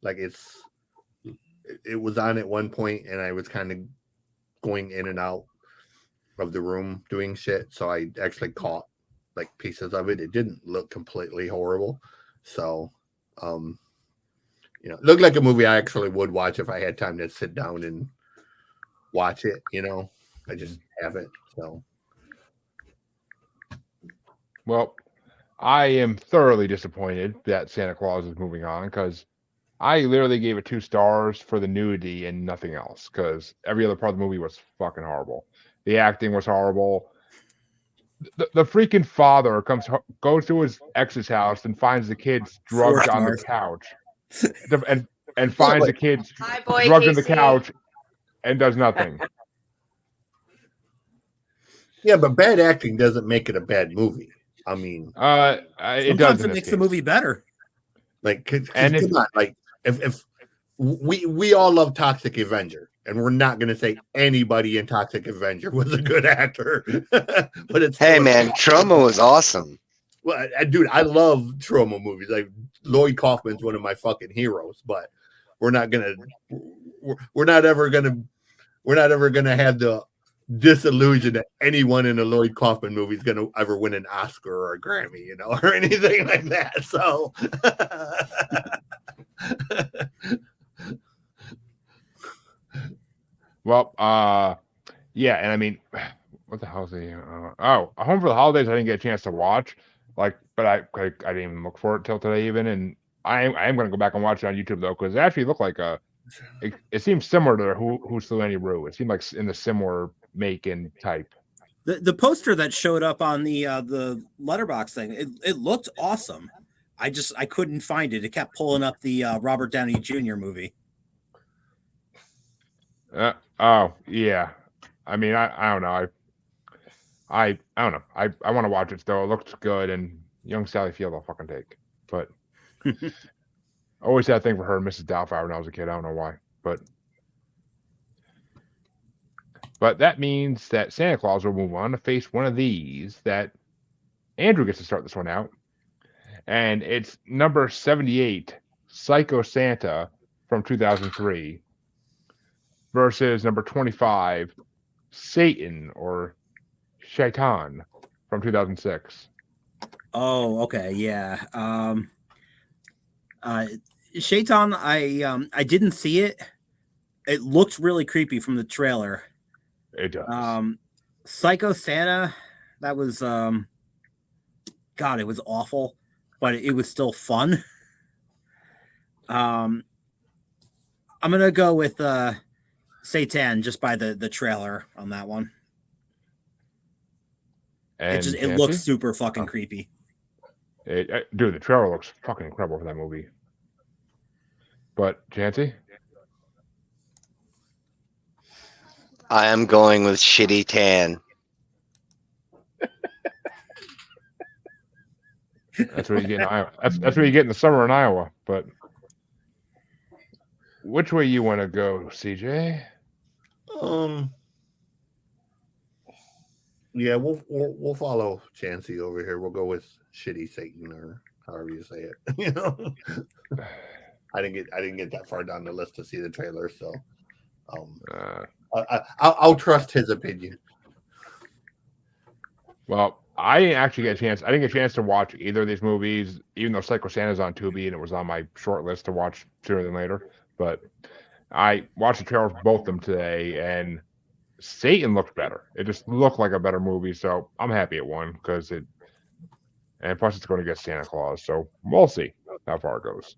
Like it was on at one point, and I was kind of going in and out of the room doing shit. So I actually caught like pieces of it. It didn't look completely horrible. So, it looked like a movie I actually would watch if I had time to sit down and watch it. I just haven't. So, Well, I am thoroughly disappointed that Santa Claus is moving on because I literally gave it 2 stars for the nudity and nothing else because every other part of the movie was fucking horrible. The acting was horrible. The freaking father goes to his ex's house and finds the kids drugged on the couch, and finds the kids drugged on the couch and does nothing. Yeah, but bad acting doesn't make it a bad movie. I mean, it Sometimes does. it makes the movie better. Like, come on, like if we all love Toxic Avenger, and we're not going to say anybody in Toxic Avenger was a good actor, but it's Trauma was awesome. Well, dude, I love trauma movies. Like Lloyd Kaufman's one of my fucking heroes, but we're not ever gonna have the disillusion that anyone in a Lloyd Kaufman movie is gonna ever win an Oscar or a Grammy, or anything like that. So. Well, yeah, and I mean, what the hell is he? Home for the Holidays. I didn't get a chance to watch, but I didn't even look for it till today even, and I am going to go back and watch it on YouTube though because it actually looked like it seems similar to Who Slew Annie Rue. It seemed like in the similar make and type. The poster that showed up on the letterbox thing, it looked awesome. I couldn't find it. It kept pulling up the Robert Downey Jr. movie. Oh yeah, I mean I don't know. I don't know. I want to watch it though. It looks good, and young Sally Field I'll fucking take. But I always had a thing for her, Mrs. Doubtfire, when I was a kid. I don't know why, but that means that Santa Claus will move on to face one of these that Andrew gets to start this one out, and it's number 78, Psycho Santa from 2003, versus number 25, Satan or Shaitan from 2006. Oh, okay, yeah. Shaitan, I didn't see it. It looked really creepy from the trailer. It does. Psycho Santa, that was God, it was awful, but it was still fun. I'm gonna go with Satan just by the trailer on that one. And it looks super fucking creepy. Dude, the trailer looks fucking incredible for that movie. But Chancy? I am going with Shitty Tan. That's what you get in Iowa. That's what you get in the summer in Iowa. But which way you want to go, CJ? Yeah, we'll follow Chancy over here. We'll go with Shitty Satan or however you say it. I didn't get that far down the list to see the trailer, so I'll trust his opinion. Well, I didn't actually get a chance. I didn't get a chance to watch either of these movies, even though Psycho Santa's on Tubi and it was on my short list to watch sooner than later. But I watched the trailer for both of them today, and Satan looked better. It just looked like a better movie, so I'm happy it won because and plus it's going to get Santa Claus, so we'll see how far it goes.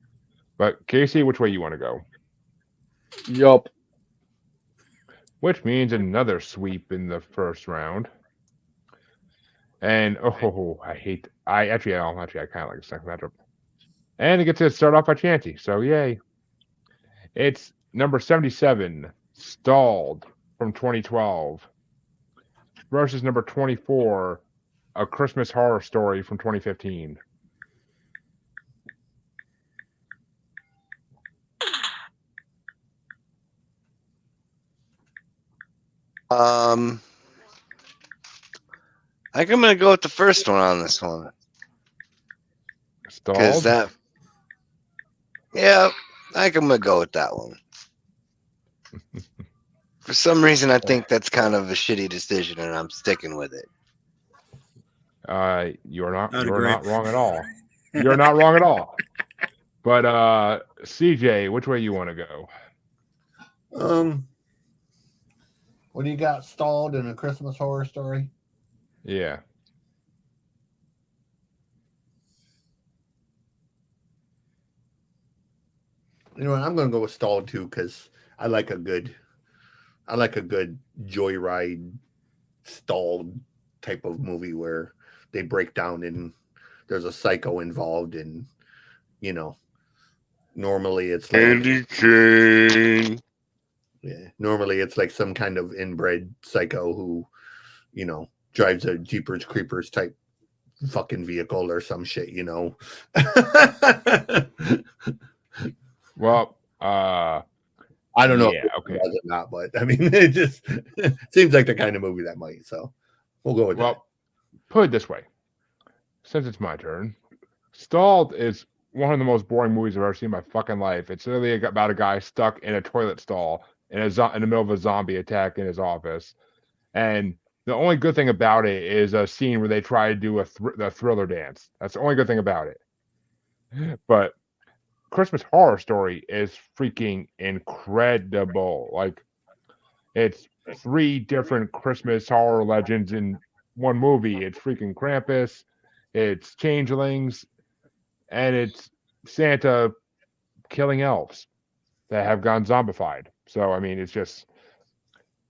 But Casey, which way you want to go? Yup. which means another sweep in the first round. And I kind of like the second matchup. And it gets to start off by Chancy, so yay. It's number 77, Stalled from 2012, versus number 24, A Christmas Horror Story from 2015. I think I'm gonna go with the first one on this one. Stalled? Yeah, I think I'm gonna go with that one. For some reason, I think that's kind of a shitty decision, and I'm sticking with it. You're not I'd wrong at all. agree. You're not wrong at all. But CJ, which way you want to go? What do you got? Stalled in A Christmas Horror Story? Yeah. You know what? I'm going to go with Stalled too because I like a good joyride stalled type of movie where they break down and there's a psycho involved, and normally it's like Candy cane. Yeah, normally it's like some kind of inbred psycho who, drives a Jeepers Creepers type fucking vehicle or some shit, Well, I don't know yeah, if okay. it was or not, but I mean, it just seems like the kind of movie that might. So we'll go with that. Put it this way. Since it's my turn, Stalled is one of the most boring movies I've ever seen in my fucking life. It's literally about a guy stuck in a toilet stall in the middle of a zombie attack in his office. And the only good thing about it is a scene where they try to do the Thriller dance. That's the only good thing about it. But Christmas Horror Story is freaking incredible. Like, it's 3 different Christmas horror legends in one movie. It's freaking Krampus, it's changelings, and it's Santa killing elves that have gone zombified. So, I mean, it's just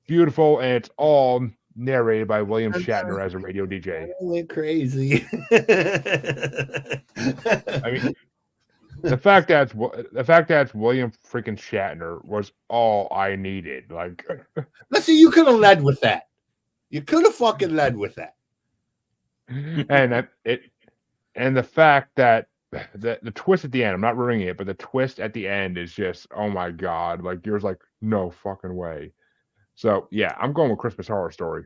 beautiful, and it's all narrated by William Shatner as a radio DJ. I went crazy. I mean, the fact that it's William freaking Shatner was all I needed. Like, let's see, you could have led with that. You could have fucking led with that. And the fact that the twist at the end, I'm not ruining it, but the twist at the end is just, oh my god, like you're like, no fucking way. So yeah, I'm going with Christmas Horror Story.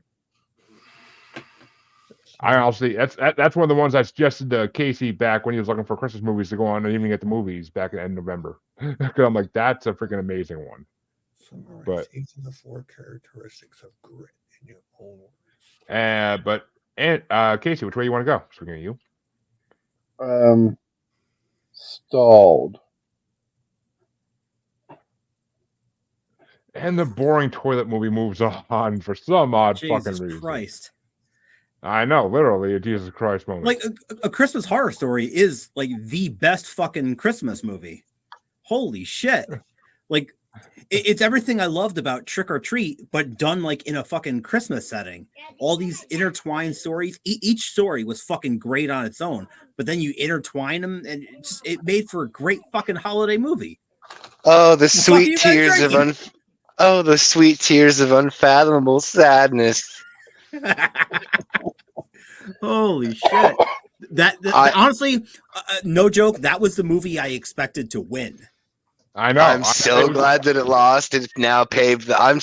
I honestly, that's one of the ones I suggested to Casey back when he was looking for Christmas movies to go on and even at the movies back in November. Because I'm like, that's a freaking amazing one. Summarize each of the 4 characteristics of grit in your own words. Casey, which way you want to go? So we're going to you. Stalled. And the boring toilet movie moves on for some odd fucking reason. Jesus Christ. I know, literally a Jesus Christ moment. Like a Christmas Horror Story is like the best fucking Christmas movie. Holy shit. Like it's everything I loved about Trick or Treat, but done like in a fucking Christmas setting. All these intertwined stories. Each story was fucking great on its own, but then you intertwine them and it made for a great fucking holiday movie. Oh, the sweet tears of unfathomable sadness. Holy shit. Honestly, no joke, that was the movie I expected to win. I know. I'm so glad that it lost. It's now paved. I'm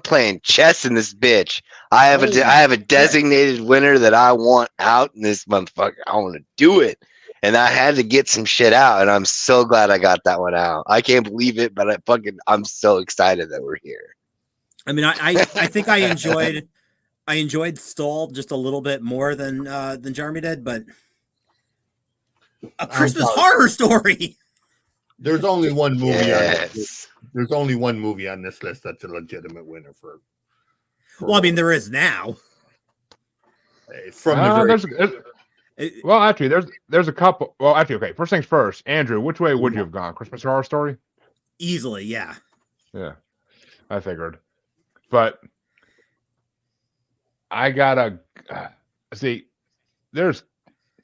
playing chess in this bitch. I have a designated winner that I want out in this motherfucker. I want to do it, and I had to get some shit out, and I'm so glad I got that one out. I can't believe it, but I'm so excited that we're here. I mean, I think I enjoyed Stalled just a little bit more than Jeremy did, but a Christmas Horror Story. There's only one movie. Yes. There's only one movie on this list that's a legitimate winner for well, I mean, there is now. Well, actually, there's a couple. Well, actually, okay. First things first, Andrew, which way would you have gone? Christmas Horror Story? Easily, yeah. Yeah, I figured. But I gotta see.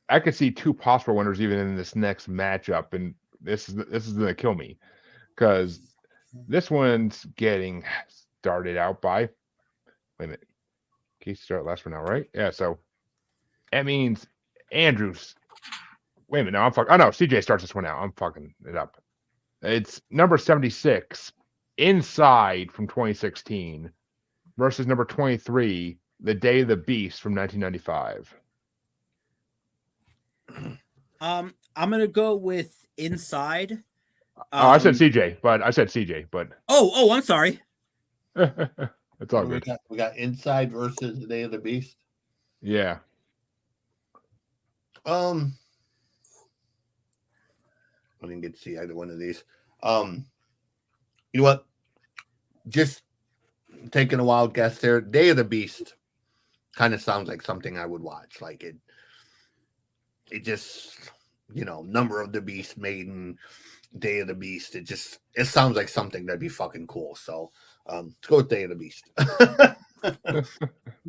I could see two possible winners even in this next matchup, and this is gonna kill me because this one's getting started out by. Wait a minute. Can you start last for now, right? Yeah. So that means Andrews. Wait a minute. No, I'm fucking. Oh no, CJ starts this one out. I'm fucking it up. It's number 76, Inside from 2016 versus number 23, The Day of the Beast from 1995. I'm gonna go with Inside. I said CJ, but Oh, I'm sorry. it's all good. We got Inside versus The Day of the Beast. Yeah. I didn't get to see either one of these. You know what? Just taking a wild guess there. Day of the Beast kind of sounds like something I would watch. Like it just, Number of the Beast, Maiden, Day of the Beast. It sounds like something that'd be fucking cool. So let's go with Day of the Beast.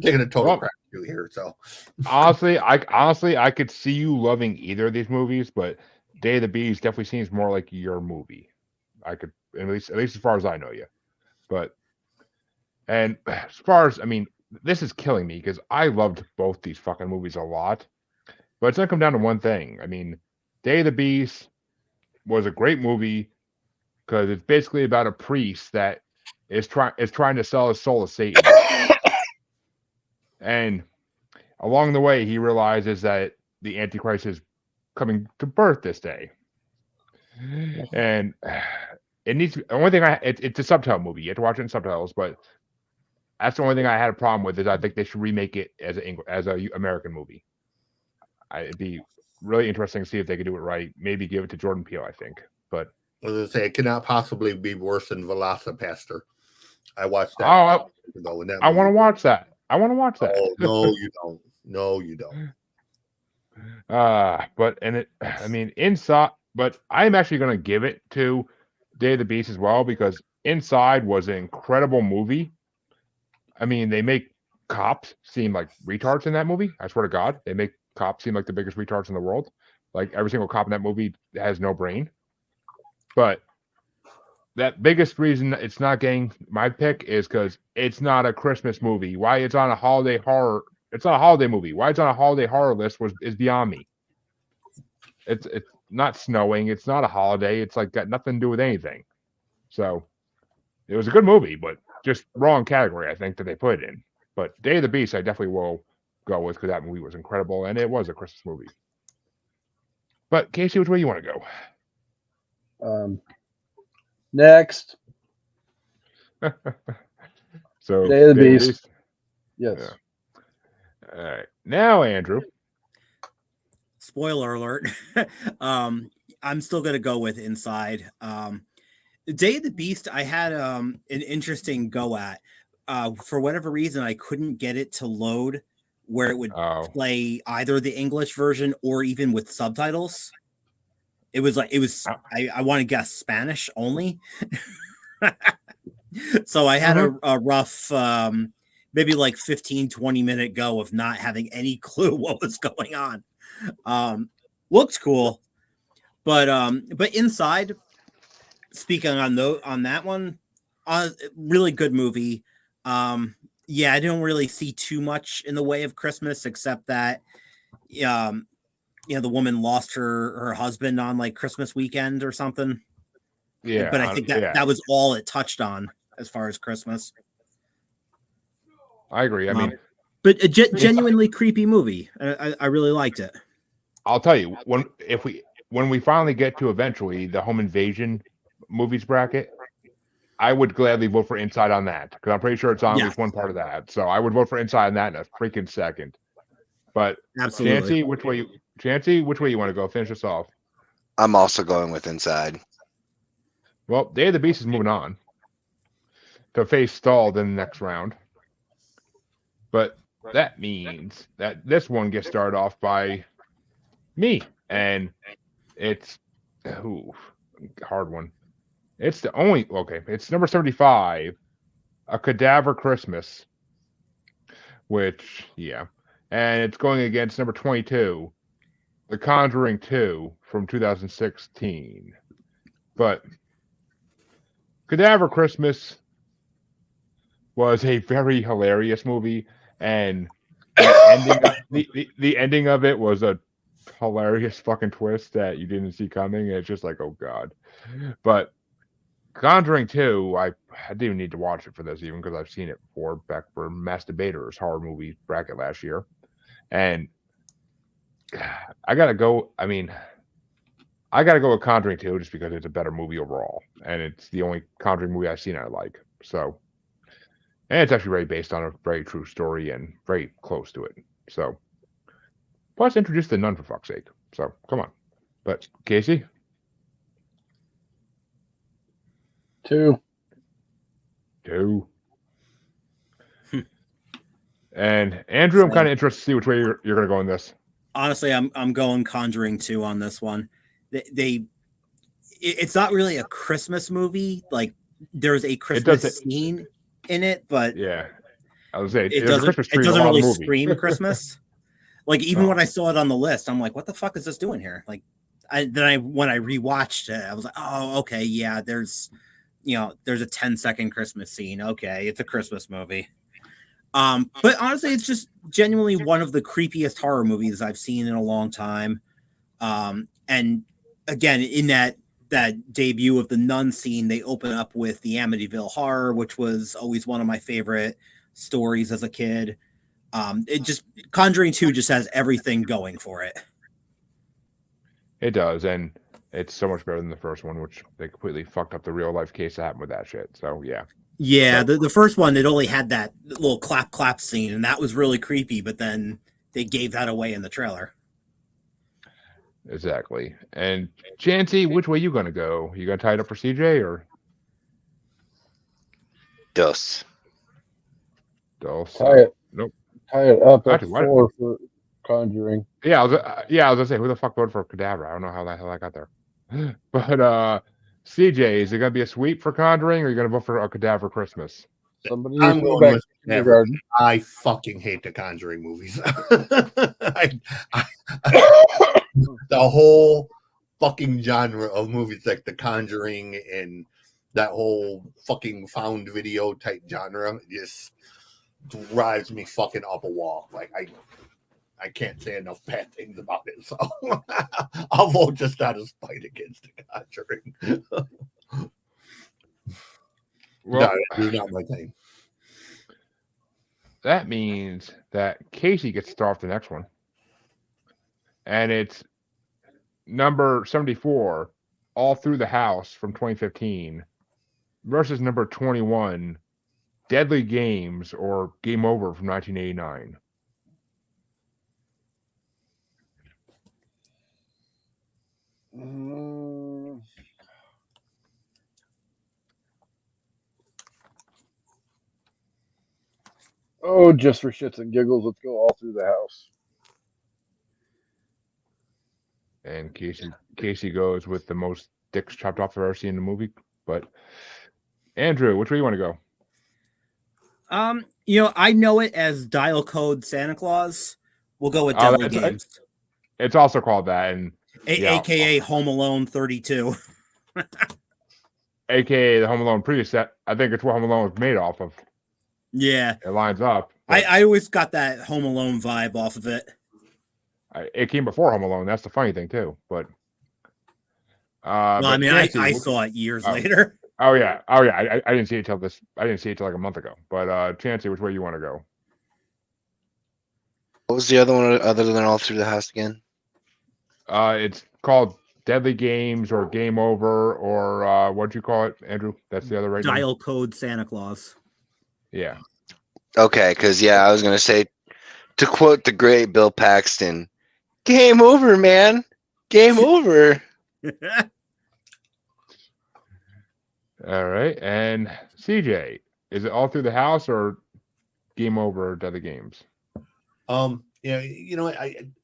Taking a total crap shoot here. So honestly, I could see you loving either of these movies, but Day of the Beast definitely seems more like your movie. I could at least as far as I know you. And as far as this is killing me because I loved both these fucking movies a lot. But it's gonna come down to one thing. Day of the Beast was a great movie because it's basically about a priest that is trying to sell his soul to Satan. And along the way, he realizes that the Antichrist is coming to birth this day. And it needs to be, the only thing it's a subtitle movie. You have to watch it in subtitles, but that's the only thing I had a problem with is I think they should remake it as a American movie. It'd be really interesting to see if they could do it right. Maybe give it to Jordan Peele, I think. But I was gonna say it cannot possibly be worse than Velocipaster. I watched that. I want to watch that. Oh, no, you don't. No, you don't. Inside. But I'm actually going to give it to Day of the Beast as well because Inside was an incredible movie. They make cops seem like retards in that movie. I swear to God, they make cops seem like the biggest retards in the world. Like every single cop in that movie has no brain. But that biggest reason it's not getting my pick is because it's not a Christmas movie. Why it's on a holiday horror? It's not a holiday movie. Why it's on a holiday horror list is beyond me. It's not snowing. It's not a holiday. It's like got nothing to do with anything. So it was a good movie, but just wrong category, I think, that they put it in. But Day of the Beast, I definitely will go with because that movie was incredible and it was a Christmas movie. But Casey, which way you want to go? Next. So Day of the Beast. Yes. Yeah. All right. Now, Andrew. Spoiler alert. I'm still gonna go with Inside. Day of the Beast, I had an interesting go at. For whatever reason, I couldn't get it to load where it would play either the English version or even with subtitles. I want to guess Spanish only. So I had a rough, maybe like 15, 20 minute go of not having any clue what was going on. Looks cool, but Inside, speaking on that one, really good movie. Yeah, I didn't really see too much in the way of Christmas except that, the woman lost her husband on like Christmas weekend or something. Yeah, but I think that was all it touched on as far as Christmas. I agree. But a genuinely creepy movie. I really liked it. I'll tell you when we finally get to eventually the home invasion movies bracket, I would gladly vote for Inside on that because I'm pretty sure it's on at least one part of that. So I would vote for Inside on that in a freaking second. But absolutely, Chancy, which way you want to go? Finish us off. I'm also going with Inside. Well, Day of the Beast is moving on to face Stalled in the next round. But that means that this one gets started off by me. And it's hard one. It's the only it's number 75, A Cadaver Christmas, which and it's going against number 22, The Conjuring 2 from 2016. But Cadaver Christmas was a very hilarious movie, and the ending of it was a hilarious fucking twist that you didn't see coming. It's just like, oh god. But Conjuring 2, I didn't even need to watch it for this even because I've seen it before back for Masturbators horror movie bracket last year. And I gotta go. I mean, I gotta go with Conjuring 2 just because it's a better movie overall. And it's the only Conjuring movie I've seen I like. So, and it's actually very based on a very true story and very close to it. So, plus introduce the nun for fuck's sake. So, come on. But Casey? 2. And Andrew, I'm kind of interested to see which way you're going to go in this. Honestly, I'm going Conjuring 2 on this one. It's not really a Christmas movie. Like there's a Christmas scene in it, but yeah, I was saying it doesn't really scream Christmas. Like even when I saw it on the list, I'm like, what the fuck is this doing here? Like, when I rewatched it, I was like, oh, okay, yeah, there's a 10-second Christmas scene. Okay, it's a Christmas movie. But honestly, it's just genuinely one of the creepiest horror movies I've seen in a long time. And again, in that debut of the nun scene, they open up with the Amityville Horror, which was always one of my favorite stories as a kid. Conjuring 2 just has everything going for it. It does, and it's so much better than the first one, which they completely fucked up the real life case that happened with that shit. So yeah, the first one, it only had that little clap scene, and that was really creepy, but then they gave that away in the trailer. Exactly. And Chancy, which way you gonna go? You gonna tie it up for CJ or Dos? Tie it. Nope. Tie it up at 4 for Conjuring. Yeah, I was gonna say, who the fuck voted for Cadaver? I don't know how the hell I got there. But CJ, is it gonna be a sweep for Conjuring, or are you gonna vote for A Cadaver Christmas? Somebody I'm go going back to kindergarten. I fucking hate the Conjuring movies. The whole fucking genre of movies, like The Conjuring and that whole fucking found video type genre, just drives me fucking up a wall. Like I can't say enough bad things about it. So I'll vote just out of spite against The Conjuring. Well, no, it's not my thing. That means that Casey gets to start off the next one. And it's number 74, All Through the House from 2015 versus number 21, Deadly Games or Game Over from 1989. Oh, just for shits and giggles, let's go All Through the House. And Casey goes with the most dicks chopped off I've ever seen in a movie. But Andrew, which way you want to go? I know it as Dial Code Santa Claus. We'll go with Deadly Games. It's also called that, and AKA Home Alone 32. AKA the Home Alone previous set. I think it's what Home Alone was made off of. Yeah. It lines up. I always got that Home Alone vibe off of it. It came before Home Alone. That's the funny thing, too. But well, I mean, Chancy, I saw it years later. Oh yeah. I didn't see it till like a month ago. But Chancy, which way you want to go? What was the other one other than All Through the House again? It's called Deadly Games or Game Over or what'd you call it, Andrew? That's the other right Dial name? Code Santa Claus. Yeah. Okay, because I was gonna say, to quote the great Bill Paxton, "Game over, man. Game over." All right, and CJ, is it All Through the House or Game Over or Deadly Games? I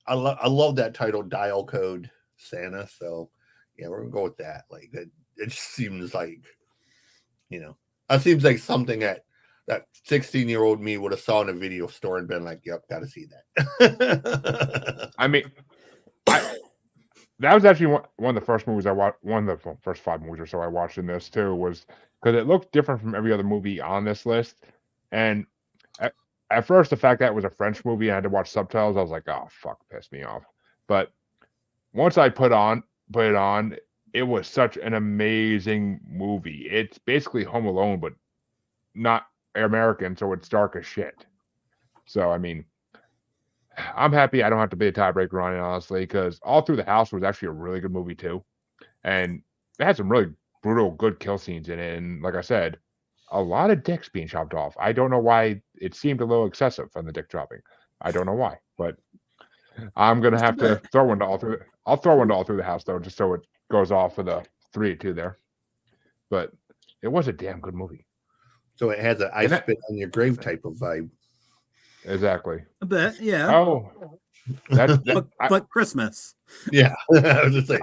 love that title, Dial Code Santa. So yeah, we're gonna go with that. Like that, it seems like, that seems like something that 16-year-old me would have saw in a video store and been like, "Yep, got to see that." I mean, that was actually one of the first movies I watched. One of the first 5 movies or so I watched in this too was because it looked different from every other movie on this list. And at first, the fact that it was a French movie and I had to watch subtitles, I was like, "Oh fuck," pissed me off. But once I put it on, it was such an amazing movie. It's basically Home Alone, but not American, so it's dark as shit. So I mean, I'm happy I don't have to be a tiebreaker on it, honestly, because All Through the House was actually a really good movie too, and it had some really brutal, good kill scenes in it. And like I said, a lot of dicks being chopped off. I don't know why it seemed a little excessive on the dick chopping. I don't know why, but I'm gonna have to throw one to All Through. I'll throw one to All Through the House though, just so it goes off of the 3-2 there. But it was a damn good movie. So it has an "I spit on your grave" type of vibe. Exactly. A bit, yeah. Oh, but Christmas. Yeah, I was just like,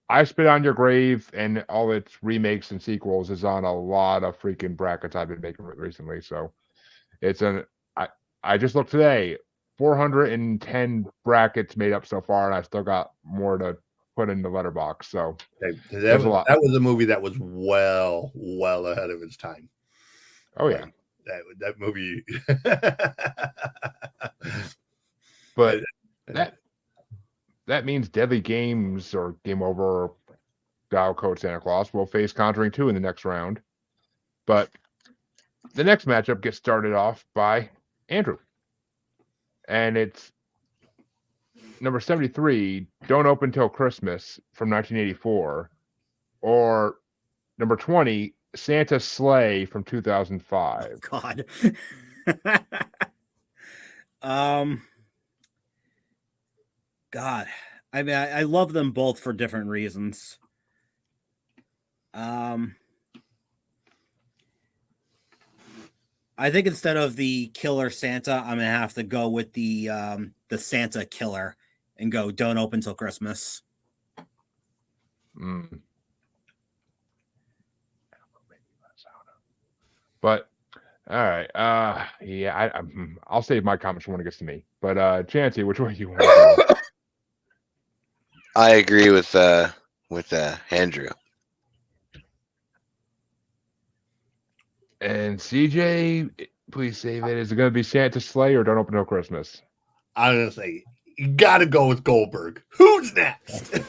I Spit on Your Grave and all its remakes and sequels is on a lot of freaking brackets I've been making recently. So it's I just looked today, 410 brackets made up so far, and I still got more to put in the letterbox. So that was a movie that was well ahead of its time. Oh yeah. That movie. But that means Deadly Games or Game Over or Dial Code Santa Claus will face Conjuring 2 in the next round. But the next matchup gets started off by Andrew. And it's number 73, Don't Open Till Christmas from 1984, or number 20, Santa's Sleigh from 2005. Oh, God. God. I mean, I love them both for different reasons. I think instead of the Killer Santa, I'm gonna have to go with the Santa Killer and go Don't Open Till Christmas. But all right, yeah, I'll save my comments for when it gets to me. But Chancy, which way you want to go? I agree with Andrew. And CJ, please save it. Is it going to be Santa's Sleigh or Don't Open Till Christmas? I'm gonna say you got to go with Goldberg. Who's next?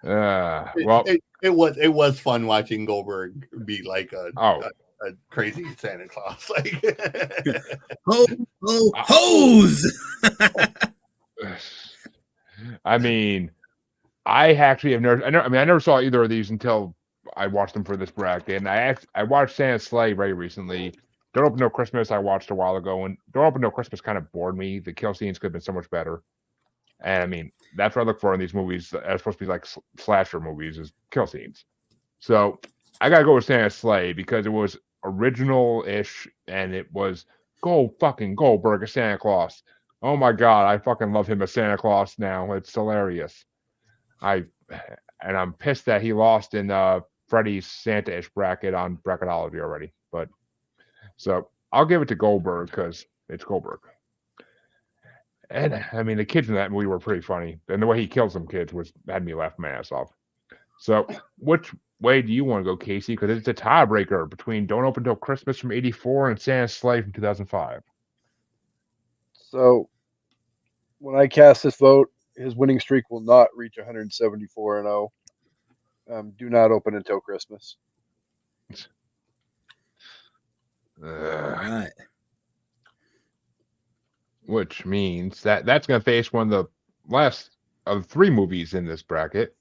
Well, it was fun watching Goldberg be like a crazy Santa Claus. Like, hose. I mean, I actually have never. I never saw either of these until I watched them for this bracket. And I watched Santa's Sleigh very recently. Don't Open No Christmas I watched a while ago, and Don't Open No Christmas kind of bored me. The kill scenes could have been so much better. And I mean, that's what I look for in these movies that are supposed to be like slasher movies, is kill scenes. So I gotta go with Santa's Sleigh because it was original-ish and it was Goldberg as Santa Claus. Oh my God, I fucking love him as Santa Claus now. It's hilarious. I'm pissed that he lost in Freddy's Santa-ish bracket on Bracketology already. But so I'll give it to Goldberg because it's Goldberg. And I mean, the kids in that movie were pretty funny, and the way he kills some kids had me laugh my ass off. So, which way do you want to go, Casey? Because it's a tiebreaker between Don't Open Till Christmas from '84 and Santa's Sleigh from 2005. So, when I cast this vote, his winning streak will not reach 174-0. Do not open until Christmas. All right. Which means that's going to face one of the last of 3 movies in this bracket.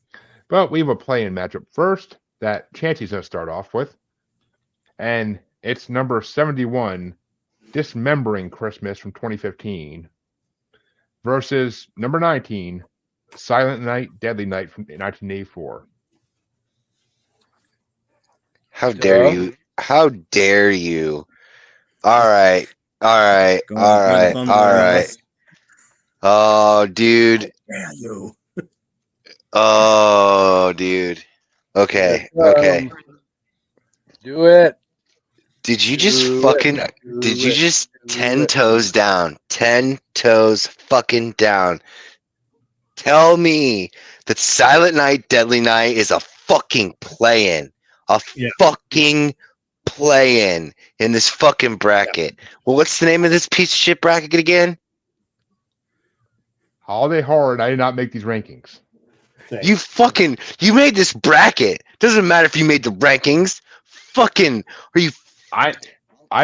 But we have a play-in matchup first that Chancy's going to start off with. And it's number 71, Dismembering Christmas from 2015, versus number 19, Silent Night, Deadly Night from 1984. How dare you? How dare you? All right. Oh, dude. Oh, dude. Okay. Okay. Do it. Did you Do just it. fucking? Do Did you it. just Do 10 it. toes down? 10 toes fucking down. Tell me that Silent Night, Deadly Night is a fucking play-in. Yeah. Fucking play-in in this fucking bracket. Well, what's the name of this piece of shit bracket again? Holiday Horror, and I did not make these rankings. You made this bracket. Doesn't matter if you made the rankings. Fucking, are you? I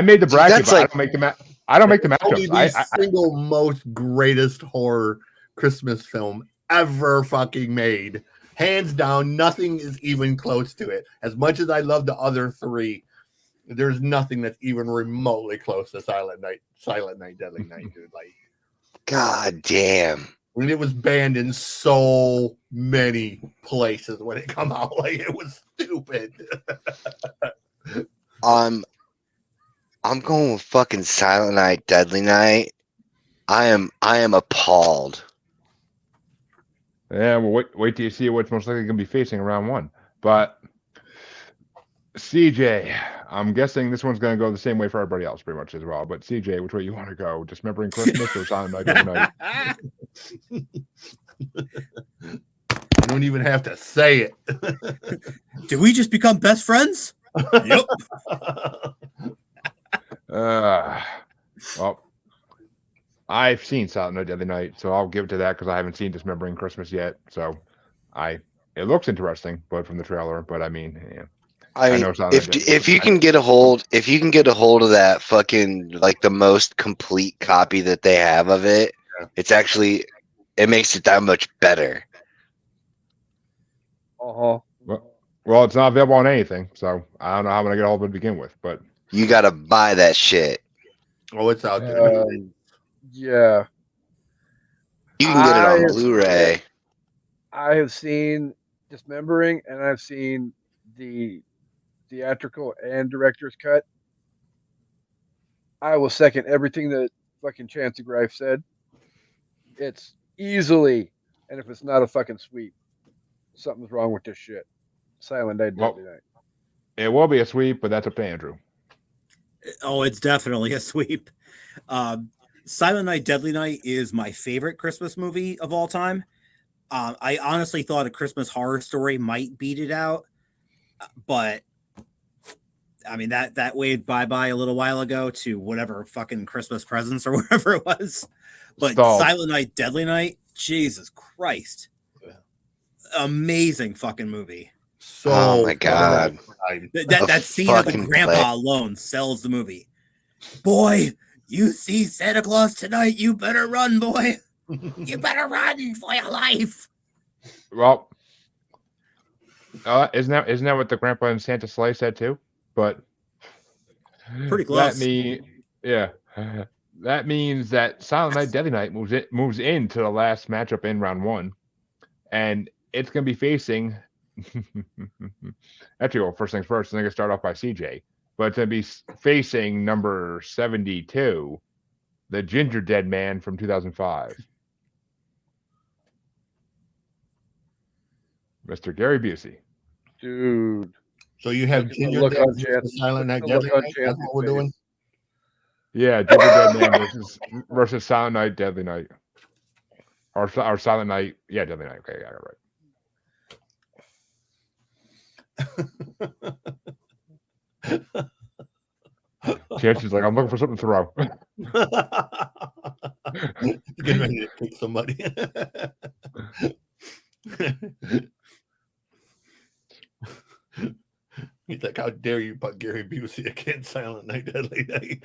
made the bracket, that's but like- I don't make the I don't make the Only matchups. the single most greatest horror Christmas film ever fucking made. Hands down, nothing is even close to it. As much as I love the other three, there's nothing that's even remotely close to Silent Night, Deadly Night, dude. Like, God damn. when it was banned in so many places when it come out, like it was stupid. I'm going with fucking Silent Night, Deadly Night. I am appalled. Yeah, well, wait till you see what's most likely going to be facing in round one. But CJ, I'm guessing this one's going to go the same way for everybody else, pretty much as well. But CJ, which way you want to go? Dismembering Christmas or Silent Night, Deadly Night? You don't even have to say it. Did we just become best friends? Yep. Well, I've seen Silent Night, Deadly Night, so I'll give it to that because I haven't seen Dismembering Christmas yet. So it looks interesting, but from the trailer. But I mean, yeah. I mean, know Silent Night, if you can get a hold of that fucking like the most complete copy that they have of it, it makes it that much better. Uh-huh. Well, it's not available on anything, so I don't know how I'm gonna get a hold of it to begin with. But You gotta buy that shit. Oh, it's out there. Yeah. You can get it on Blu-ray. I have seen Dismembering, and I've seen the theatrical and director's cut. I will second everything that fucking Chancy Grife said. It's easily, and if it's not a fucking sweep, something's wrong with this shit. Silent Night, Deadly Night. It will be a sweep, but that's up to Andrew. Oh, it's definitely a sweep. Silent Night, Deadly Night is my favorite Christmas movie of all time. I honestly thought A Christmas Horror Story might beat it out, but I mean that waved bye-bye a little while ago to whatever fucking Christmas Presents or whatever it was. But Silent Night, Deadly Night, Jesus Christ. Amazing fucking movie. So, oh my god. That scene of the grandpa alone sells the movie. Boy, you see Santa Claus tonight, you better run, boy. You better run for your life. Well, isn't that what the grandpa and Santa sleigh said too? But pretty close. That means that Silent Night, Deadly Night moves into the last matchup in round one, and it's going to be facing. Actually, well, first things first, I'm going to start off by CJ, but it's going to be facing number 72, the Ginger Dead Man from 2005. Mr. Gary Busey. Dude. So you have Ginger Dead Silent Night, Deadly Night? That's what we're doing? Yeah, Ginger Dead Man versus Silent Night, Deadly Night. Or Silent Night, yeah, Deadly Night. Okay, I got it right. Chancy's like, I'm looking for something to throw. Getting ready to kick somebody. He's like, how dare you put Gary Busey against Silent Night, Deadly Night?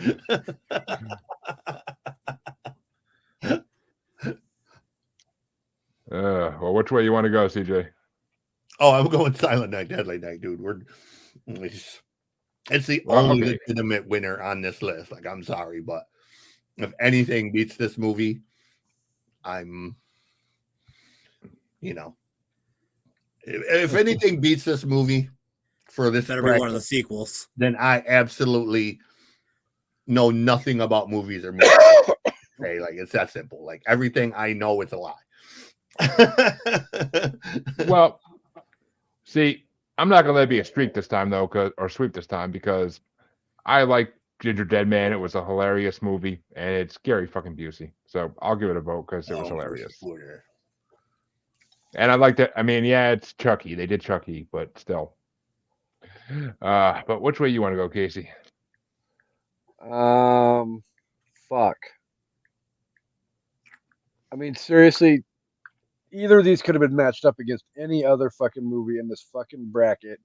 Well, which way you want to go, CJ? Oh, I'm going Silent Night, Deadly Night, dude. It's the only legitimate winner on this list. Like, I'm sorry, but if anything beats this movie, I'm, if anything beats this movie for this, better be one of the sequels. Then I absolutely know nothing about movies or movies. Okay, like it's that simple. Like everything I know is a lie. Well, see, I'm not gonna let it be a streak this time though, or sweep this time because I like Ginger Dead Man. It was a hilarious movie, and it's Gary fucking Busey. So I'll give it a vote because it was hilarious. And I like that. I mean, yeah, it's Chucky. They did Chucky, but still. But which way you want to go, Casey? Fuck. I mean, seriously, either of these could have been matched up against any other fucking movie in this fucking bracket.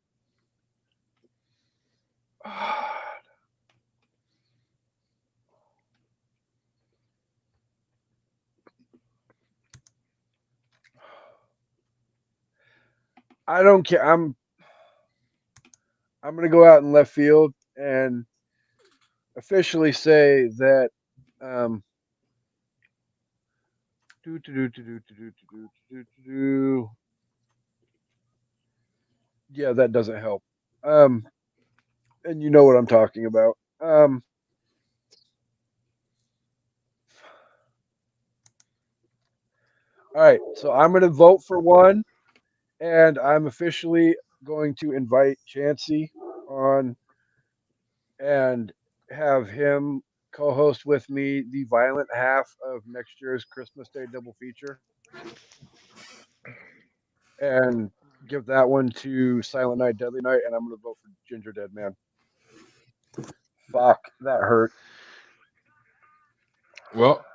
I don't care. I'm going to go out in left field and officially say that yeah, that doesn't help. And you know what I'm talking about. All right, so I'm going to vote for one, and I'm officially going to invite Chancy on and have him co-host with me the violent half of next year's Christmas Day double feature, and give that one to Silent Night, Deadly Night, and I'm going to vote for Ginger Dead Man. Fuck, that hurt. Well,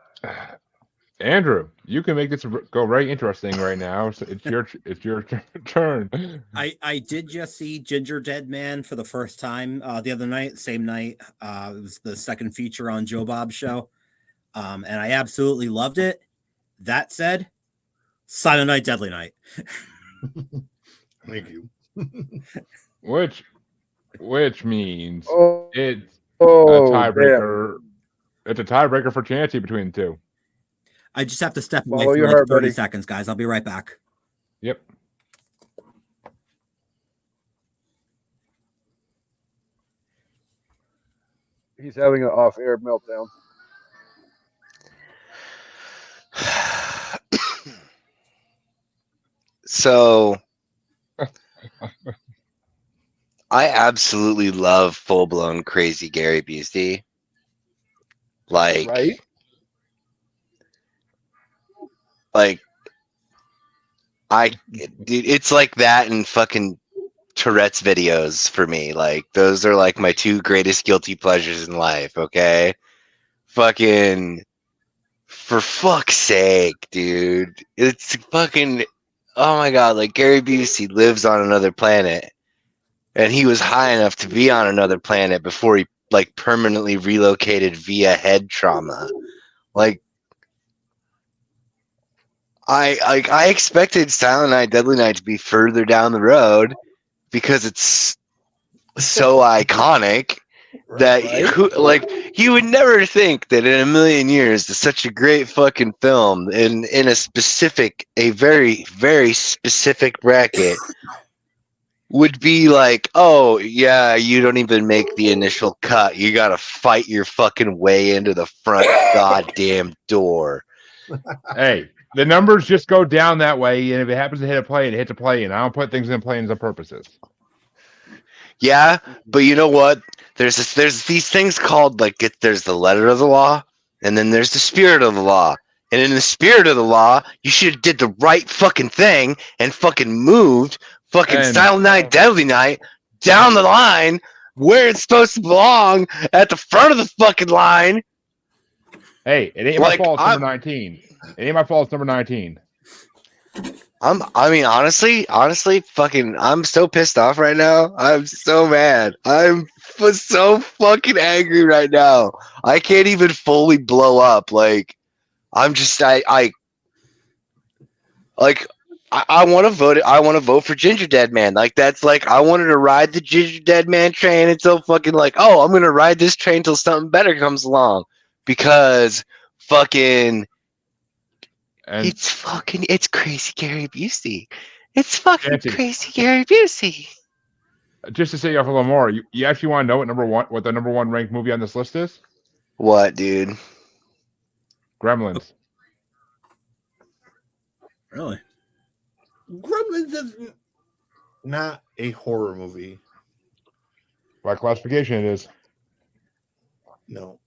Andrew, you can make this go right interesting right now. So it's your turn. I did just see Ginger Dead Man for the first time the other night, same night. It was the second feature on Joe Bob's show. And I absolutely loved it. That said, Silent Night, Deadly Night. Thank you. Which means it's a tiebreaker. It's a tiebreaker for Chancy between the two. I just have to step away Follow for your like heart, 30 buddy. seconds, guys. I'll be right back. Yep. He's having an off-air meltdown. So I absolutely love full-blown crazy Gary Busey. Like, Right? dude, it's like that and fucking Tourette's videos for me. Like, those are like my two greatest guilty pleasures in life. Okay, fucking, for fuck's sake, dude, it's fucking, oh my god, like Gary Busey lives on another planet, and he was high enough to be on another planet before he like permanently relocated via head trauma. Like, I expected Silent Night, Deadly Night to be further down the road because it's so iconic that you would never think that in a million years that such a great fucking film in a very, very specific bracket would be like, oh yeah, you don't even make the initial cut. You gotta fight your fucking way into the front goddamn door. Hey, the numbers just go down that way, and if it happens to hit a play, it hits a play, and I don't put things in planes on purposes. Yeah, but you know what? There's these things called there's the letter of the law, and then there's the spirit of the law. And in the spirit of the law, you should have did the right fucking thing and fucking moved fucking Silent Night, Deadly Night down the line where it's supposed to belong at the front of the fucking line. Hey, it ain't my fault. It's number 19. It ain't my fault. It's number 19. I mean, honestly, fucking, I'm so pissed off right now. I'm so mad. I'm so fucking angry right now. I can't even fully blow up. Like, I'm just, I want to vote. I want to vote for Ginger Dead Man. Like, that's like, I wanted to ride the Ginger Dead Man train until fucking like, oh, I'm gonna ride this train until something better comes along, because fucking. And it's crazy Gary Busey. It's fucking crazy Gary Busey. Just to say off a little more, you actually want to know what the number one ranked movie on this list is? What, dude? Gremlins. Really? Gremlins is not a horror movie. By classification, it is. No.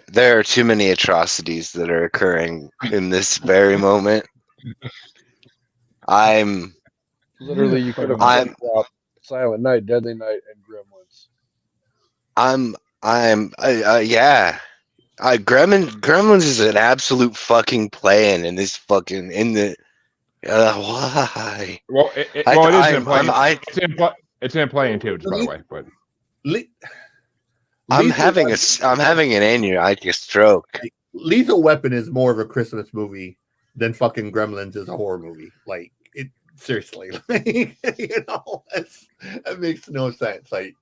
There are too many atrocities that are occurring in this very moment. I'm Literally, you could have I'm- dropped Silent Night, Deadly Night, and Gremlins. yeah. Gremlins is an absolute fucking plan in this fucking why? Well, it isn't playing. It's in playing too, just by the way. But I'm having an aneurysm stroke. Lethal Weapon is more of a Christmas movie than fucking Gremlins is a horror movie. Like it seriously, like, that makes no sense. Like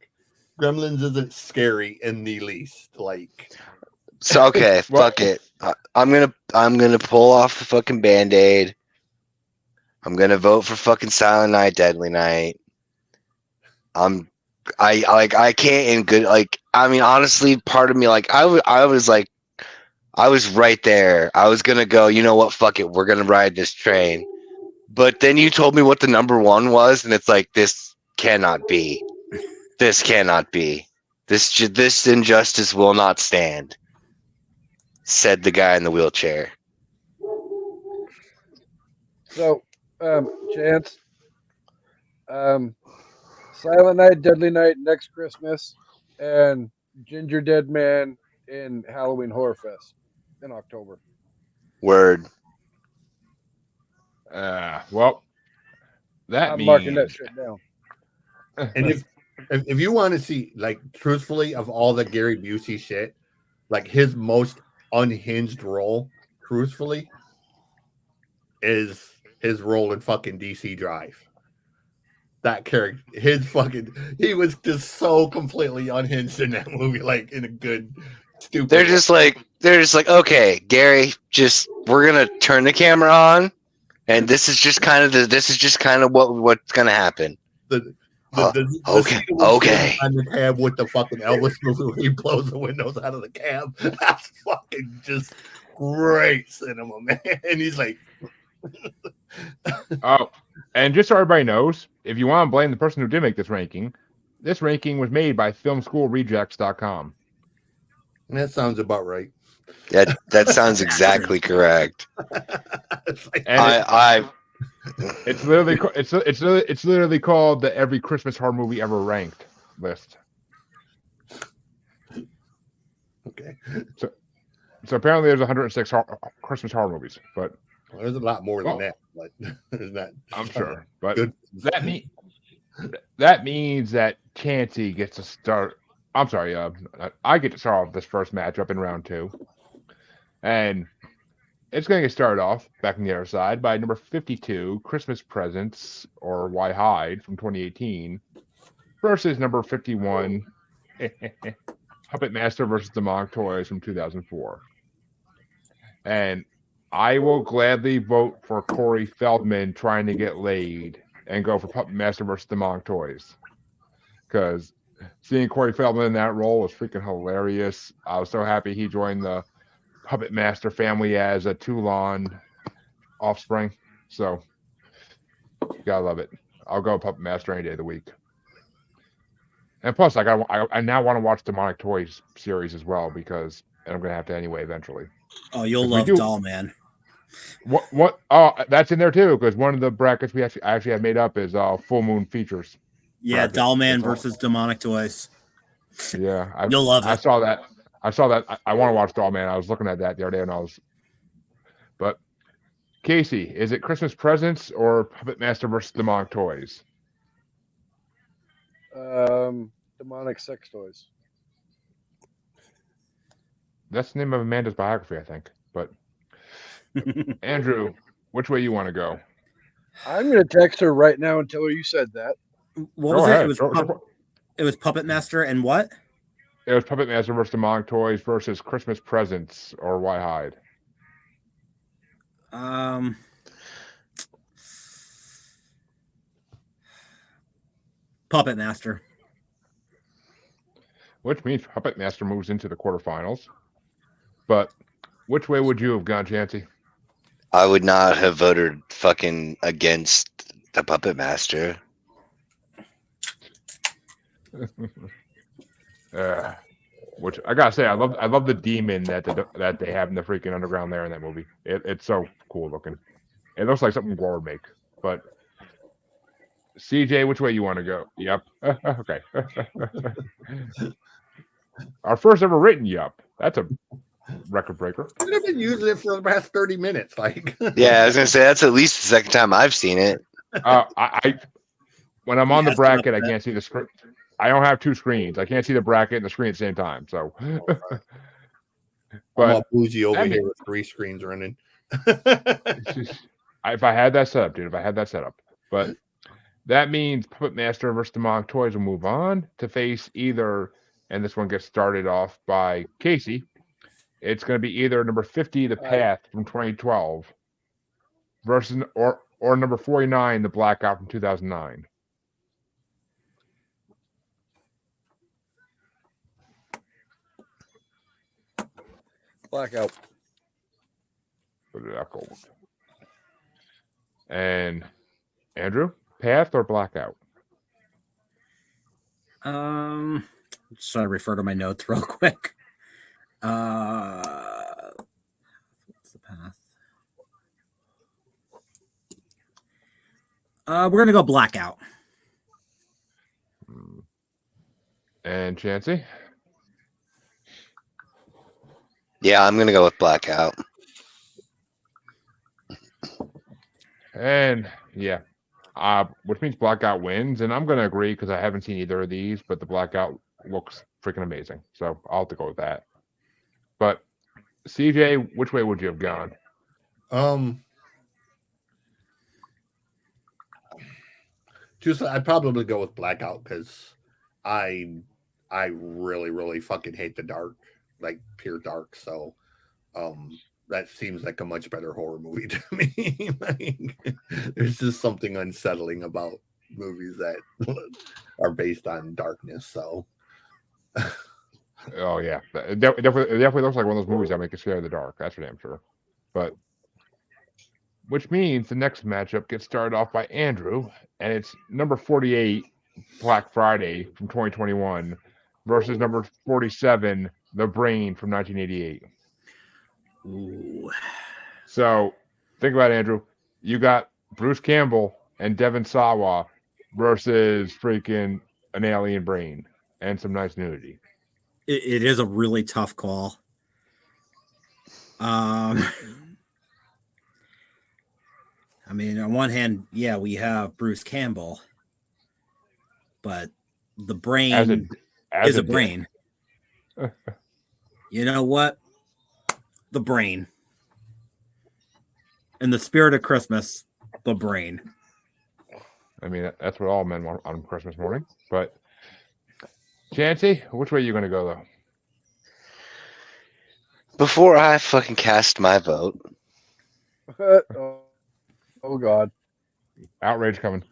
Gremlins isn't scary in the least. Like So okay, fuck it. I'm gonna pull off the fucking Band-Aid. I'm gonna vote for fucking Silent Night, Deadly Night. I can't in good I mean honestly, part of me I was right there. I was gonna go, you know what, fuck it, we're gonna ride this train. But then you told me what the number one was, and it's like this cannot be. This cannot be. This injustice will not stand. Said the guy in the wheelchair. So, Chance, Silent Night, Deadly Night next Christmas, and Ginger Dead Man in Halloween Horror Fest in October. Word. Well, that I'm means marking that shit down. And if you want to see, like, truthfully, of all the Gary Busey shit, like his most unhinged role, truthfully, is his role in fucking DC Drive. That character, he was just so completely unhinged in that movie, like in a good, stupid. They're just like, okay, Gary, we're gonna turn the camera on, and this is just kind of what's gonna happen. Okay. On the cab with the fucking Elvis movie where he blows the windows out of the cab. That's fucking just great cinema, man. And he's like, oh, and just so everybody knows, if you want to blame the person who did make this ranking was made by FilmSchoolRejects.com. that sounds about right. That sounds exactly correct. It's literally called the Every Christmas Horror Movie Ever Ranked list. Okay. So apparently there's 106 Christmas horror movies, but there's a lot more than that. But there's not. I'm sure, but good. that means that Chancy gets to start. I'm sorry, I get to start off this first matchup in round 2, and it's going to get started off back on the other side by number 52, Christmas Presents or Why Hide from 2018, versus number 51, Puppet Master versus Demonic Toys from 2004. And I will gladly vote for Corey Feldman trying to get laid and go for Puppet Master versus Demonic Toys. Because seeing Corey Feldman in that role was freaking hilarious. I was so happy he joined the Puppet Master family as a Toulon offspring. So, gotta love it. I'll go Puppet Master any day of the week. And plus, I now want to watch Demonic Toys series as well because I'm gonna have to anyway eventually. Oh, you'll love Doll Man. What? Oh, that's in there too because one of the brackets I actually have made up is Full Moon Features. Yeah, bracket. Doll Man versus Demonic Toys. Yeah, you'll love it. I saw that. I want to watch Doll Man. I was looking at that the other day, and But Casey, is it Christmas Presents or Puppet Master versus Demonic Toys? Demonic Sex Toys. That's the name of Amanda's biography, I think. But Andrew, which way you want to go? I'm going to text her right now and tell her you said that. What was it? It was Puppet Master and what? It was Puppet Master versus Demonic Toys versus Christmas Presents or Why Hide? Puppet Master. which means Puppet Master moves into the quarterfinals. But which way would you have gone, Chancy? I would not have voted fucking against the Puppet Master. Which I gotta say, I love the demon that they have in the freaking underground there in that movie. It's so cool looking. It looks like something Gore would make. But CJ, which way you want to go? Yep. Okay. Our first ever written yup. That's a record breaker. I've been using it for the past 30 minutes. Like, Yeah, I was gonna say that's at least the second time I've seen it. I when I'm on the Yes, bracket, I that's can't see the screen. I don't have two screens. I can't see the bracket and the screen at the same time. So, I'm but all bougie over I mean- here with 3 screens running. if I had that set up, dude, if I had that set up, but that means Puppet Master versus Demonic Toys will move on to face either, and this one gets started off by Casey. It's going to be either number 50, The Path from 2012, versus or number 49, The Blackout from 2009. Blackout. Put it out gold. And Andrew, Path or Blackout? Just trying to refer to my notes real quick. What's the path? We're gonna go Blackout. And Chancy? Yeah, I'm gonna go with Blackout. And yeah, which means Blackout wins, and I'm gonna agree because I haven't seen either of these, but the Blackout looks freaking amazing, so I'll have to go with that. But CJ, which way would you have gone? Just I'd probably go with Blackout because I really fucking hate the dark, like pure dark. So that seems like a much better horror movie to me. Like, there's just something unsettling about movies that are based on darkness. So Oh yeah, it definitely looks like one of those movies that make you scared of the dark. That's for damn sure. But which means the next matchup gets started off by Andrew, and it's number 48, Black Friday from 2021, versus number 47, The Brain from 1988. Ooh. So think about it, Andrew. You got Bruce Campbell and Devin Sawa versus freaking an alien brain and some nice nudity. It is a really tough call. I mean, on one hand, yeah, we have Bruce Campbell, but the brain is a brain. You know what? The brain. In the spirit of Christmas, the brain. I mean, that's what all men want on Christmas morning. But Chancy, which way are you going to go, though? Before I fucking cast my vote, Oh God. Outrage coming.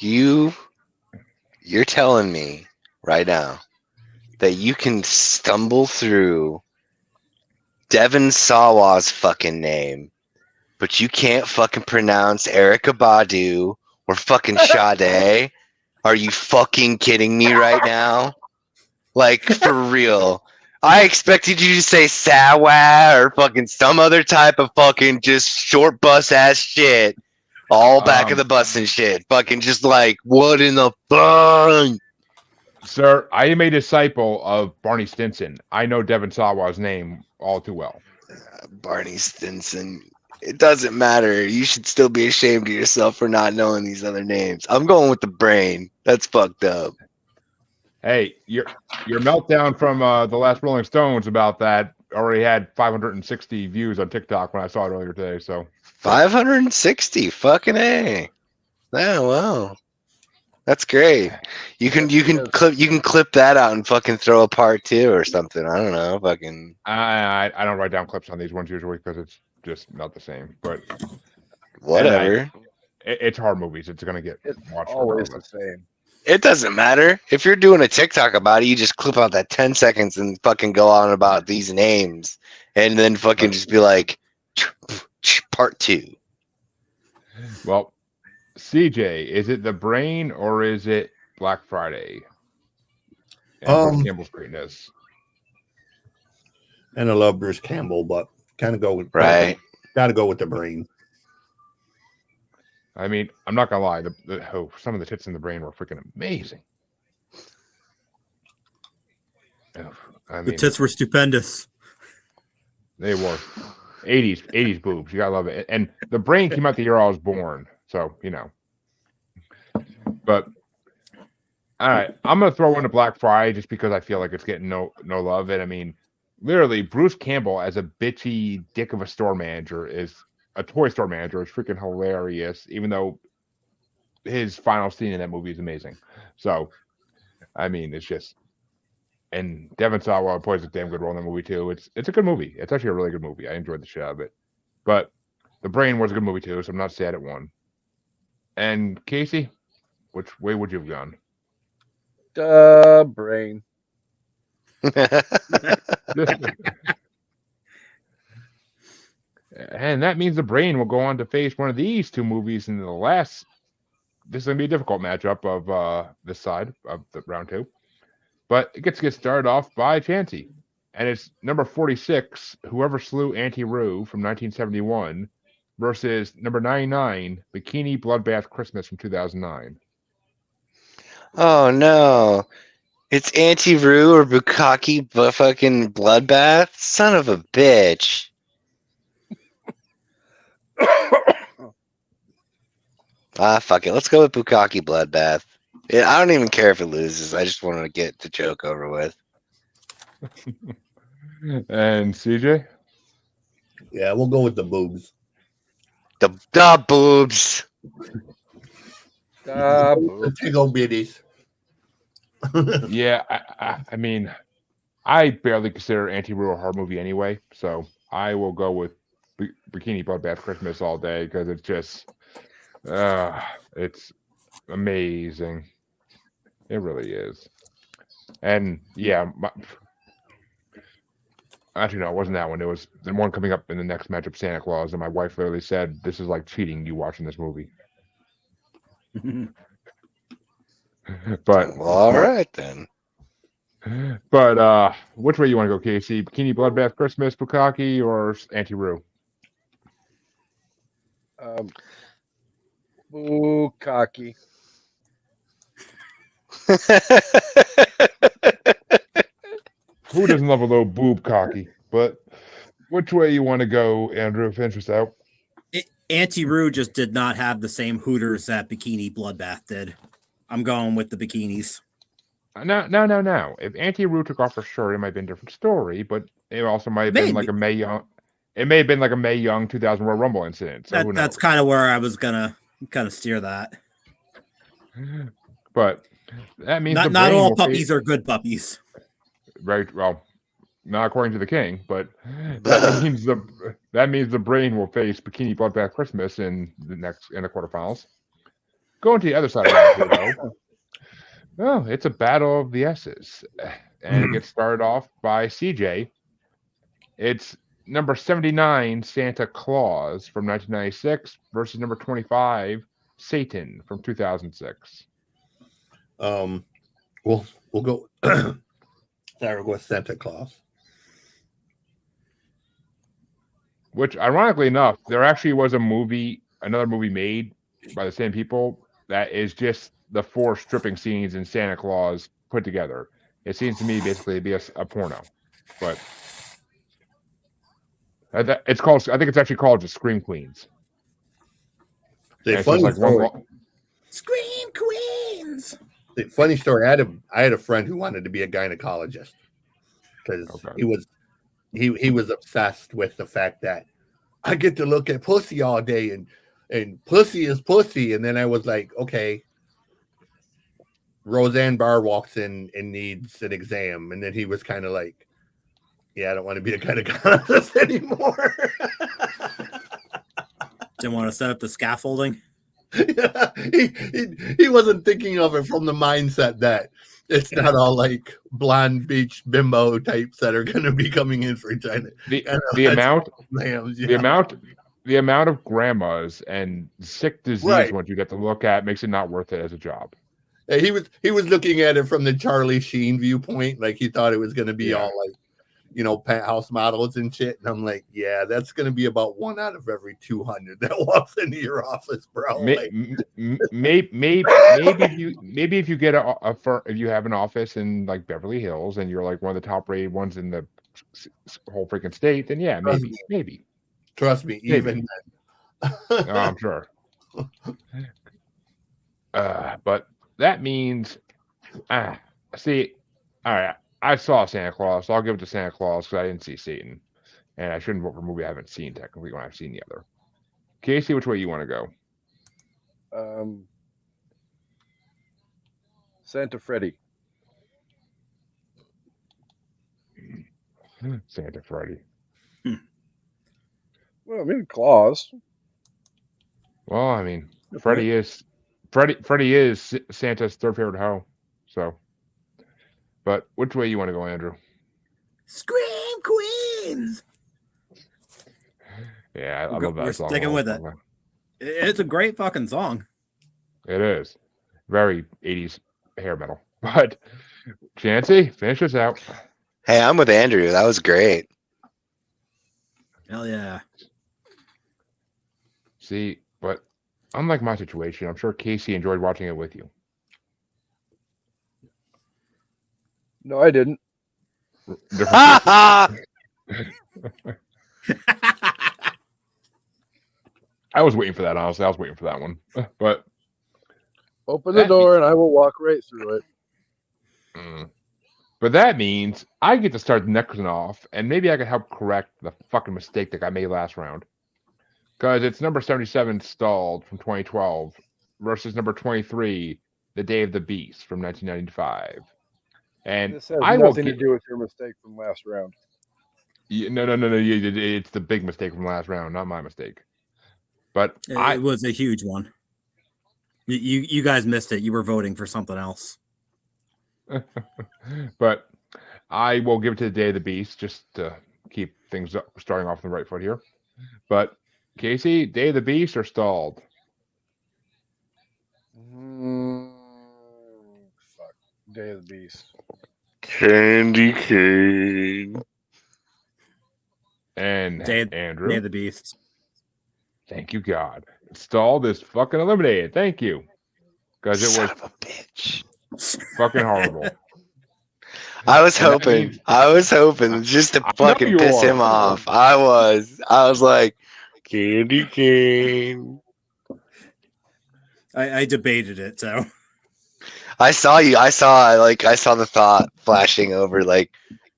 you're telling me right now that you can stumble through Devin Sawa's fucking name, but you can't fucking pronounce Erykah Badu or fucking Sade? Are you fucking kidding me right now? Like, for real. I expected you to say Sawa or fucking some other type of fucking just short bus ass shit. All back of the bus and shit. Fucking just like, what in the fuck? Sir, I am a disciple of Barney Stinson. I know Devin Sawa's name all too well. Barney Stinson. It doesn't matter. You should still be ashamed of yourself for not knowing these other names. I'm going with the brain. That's fucked up. Hey, your meltdown from the last Rolling Stones about that already had 560 views on TikTok when I saw it earlier today. So 560, fucking A. Yeah, wow. That's great. You can clip that out and fucking throw a part 2 or something. I don't know. Fucking I don't write down clips on these ones usually because it's just not the same. But whatever. It's horror movies. It's gonna get It's watched. always regardless. the same. It doesn't matter. If you're doing a TikTok about it, you just clip out that 10 seconds and fucking go on about these names and then fucking just be like, part 2. Well, CJ, is it the brain or is it Black Friday? And Bruce Campbell's greatness. And I love Bruce Campbell, but kind of go with Right. Got to go with the brain. I mean, I'm not gonna lie. Some of the tits in the brain were freaking amazing. I mean, The tits were stupendous. They were 80s boobs. You gotta love it. And the brain came out the year I was born, so you know. But all right, I'm gonna throw in a Black Friday just because I feel like it's getting no love. And I mean, literally, Bruce Campbell as a bitchy dick of a store manager is a toy store manager is freaking hilarious. Even though his final scene in that movie is amazing. So, I mean, it's just. And Devin Sawa plays a damn good role in the movie too. It's a good movie. It's actually a really good movie. I enjoyed the shit out of it. But The Brain was a good movie too, so I'm not sad it won. And Casey, which way would you have gone? The brain. And that means The Brain will go on to face one of these two movies in the last. This is going to be a difficult matchup of this side of the round 2. But it gets started off by Chancy. And it's number 46, Whoever Slew Auntie Roo from 1971 versus number 99, Bikini Bloodbath Christmas from 2009. Oh, no. It's Auntie Roo or Bukkake fucking Bloodbath? Son of a bitch. Fuck it. Let's go with Bukkake Bloodbath. I don't even care if it loses. I just want to get the joke over with. And CJ? Yeah, we'll go with the boobs. The boobs. The tickle bitties. Yeah, I mean, I barely consider Auntie Roo a horror movie anyway, so I will go with Bikini Bloodbath Christmas all day because it's just, it's amazing. It really is. And yeah, actually, no, it wasn't that one. It was the one coming up in the next matchup, Santa Claus, and my wife literally said, "This is like cheating. You watching this movie." But well, all right then. But which way you want to go, Casey? Bikini Bloodbath Christmas, Bukkake, or Auntie Roo? Bukkake. Who doesn't love a little boob cocky? But which way you want to go, Andrew? Finish us out. Auntie Roo just did not have the same hooters that Bikini Bloodbath did. I'm going with the bikinis. No. If Auntie Roo took off her shirt, it might have been a different story, but it also might have been like a Mae Young. It may have been like a Mae Young 2000 Royal Rumble incident. So that's kind of where I was gonna kind of steer that. But that means not all puppies are good puppies. Right. Well, not according to the king, but that means the brain will face Bikini Bloodbath Christmas in the quarterfinals. Going to the other side of the though. Oh, it's a battle of the S's. And it gets started off by CJ. It's number 79, Santa Claus from 1996 versus number 25, Satan from 2006. We'll go sorry, we'll go with Santa Claus. Which ironically enough, there actually was another movie made by the same people that is just the 4 stripping scenes in Santa Claus put together. It seems to me basically to be a porno, but it's called. I think it's actually called just Scream Queens. Funny story. Scream Queens. The funny story. I had a friend who wanted to be a gynecologist because he was obsessed with the fact that I get to look at pussy all day and pussy is pussy. And then I was like, okay. Roseanne Barr walks in and needs an exam. And then he was kind of like, yeah, I don't want to be a gynecologist anymore. Didn't want to set up the scaffolding. he wasn't thinking of it from the mindset that it's not all like blonde beach bimbo types that are going to be coming in for China. The amount lambs, yeah. the amount of grandmas and sick disease Right. ones you get to look at makes it not worth it as a job. He was looking at it from the Charlie Sheen viewpoint, like he thought it was going to be all like, you know, penthouse models and shit. And I'm like, yeah, that's going to be about 1 out of every 200 that walks into your office, bro. Maybe if you get if you have an office in like Beverly Hills and you're like one of the top rated ones in the whole freaking state, then yeah, maybe. Trust me, even then. I'm sure. But that means, see, all right. I saw Santa Claus, so I'll give it to Santa Claus because I didn't see Satan, and I shouldn't vote for a movie I haven't seen technically when I've seen the other. Casey, which way you want to go? Santa Freddy. Santa Freddy. Well, I mean Claus. Well, I mean, Freddy is Santa's third favorite hoe. So, but which way you want to go, Andrew? Scream Queens. Yeah, I love that We're song. sticking with it. It's a great fucking song. It is. Very 80s hair metal. But Chancy, finish us out. Hey, I'm with Andrew. That was great. Hell yeah. See, but unlike my situation, I'm sure Casey enjoyed watching it with you. No, I didn't. I was waiting for that, honestly. I was waiting for that one. But open the door and I will walk right through it. But that means I get to start the next one off, and maybe I can help correct the fucking mistake that I made last round. Because it's number 77, Stalled, from 2012, versus number 23, The Day of the Beast, from 1995. And this has nothing to do with your mistake from last round. No. It's the big mistake from last round, not my mistake. But it was a huge one. You guys missed it. You were voting for something else. But I will give it to The Day of the Beast just to keep things starting off on the right foot here. But Casey, Day of the Beast or Stalled? Fuck. Day of the Beast. Candy cane. And Andrew. Day of the Beast. Thank you, God. Stalled is fucking eliminated. Thank you. Because it was of a bitch. Fucking horrible. I was hoping just to fucking piss him off. I was like, candy cane. I debated it, so I saw the thought flashing over, like,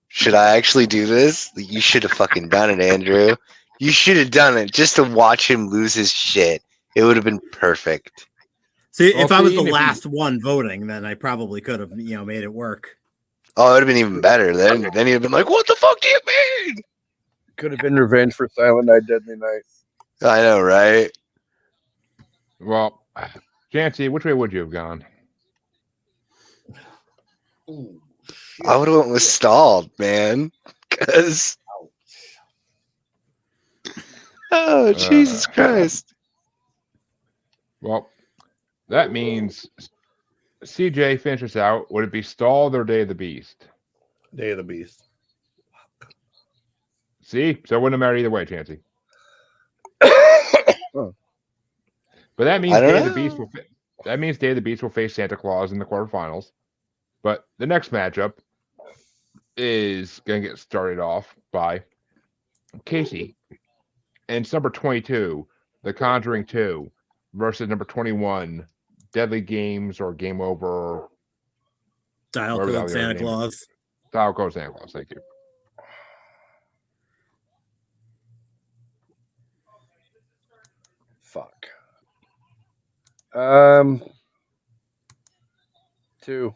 should I actually do this? You should have fucking done it, Andrew. You should have done it just to watch him lose his shit. It would have been perfect. See, if I was the last one voting, then I probably could have, made it work. Oh, it would have been even better. Then he'd have been like, what the fuck do you mean? Could have been revenge for Silent Night, Deadly Night. I know, right? Well, Chancy, which way would you have gone? I would have went with Stalled, man. Because... Oh, Jesus Christ. Well, that means CJ finishes out. Would it be Stalled or Day of the Beast? Day of the Beast. See? So it wouldn't matter either way, Chancy. But that means Day of the Beast will face Santa Claus in the quarterfinals. But the next matchup is going to get started off by Casey. And it's number 22, The Conjuring 2, versus number 21, Deadly Games or Game Over. Dial Code Santa Claus. Dial Code Santa Claus, thank you. Fuck. 2.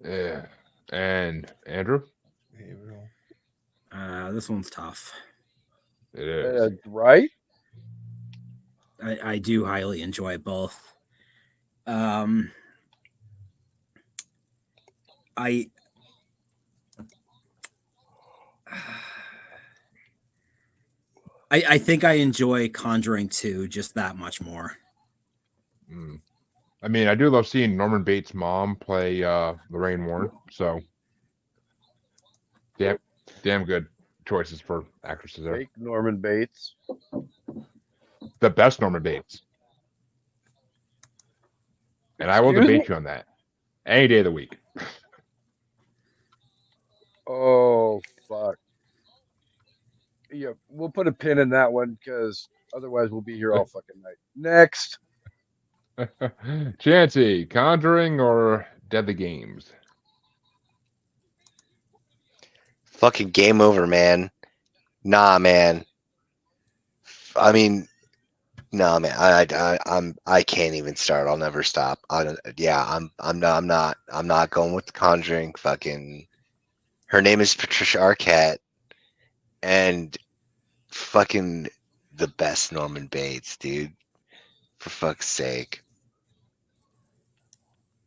Yeah. And Andrew? This one's tough. It is. Right? I do highly enjoy both. I think I enjoy Conjuring 2 just that much more. I mean, I do love seeing Norman Bates' mom play Lorraine Warren. So, damn good choices for actresses there. Fake Norman Bates. The best Norman Bates. And I will Excuse debate me? you on that any day of the week. Oh, fuck. Yeah, we'll put a pin in that one because otherwise we'll be here all fucking night. Next. Chancy, Conjuring or Deadly Games? Fucking game over, man. Nah, man. I mean, no, man. I can't even start. I'll never stop. I'm not going with the Conjuring. Fucking, her name is Patricia Arquette, and fucking the best Norman Bates, dude. For fuck's sake.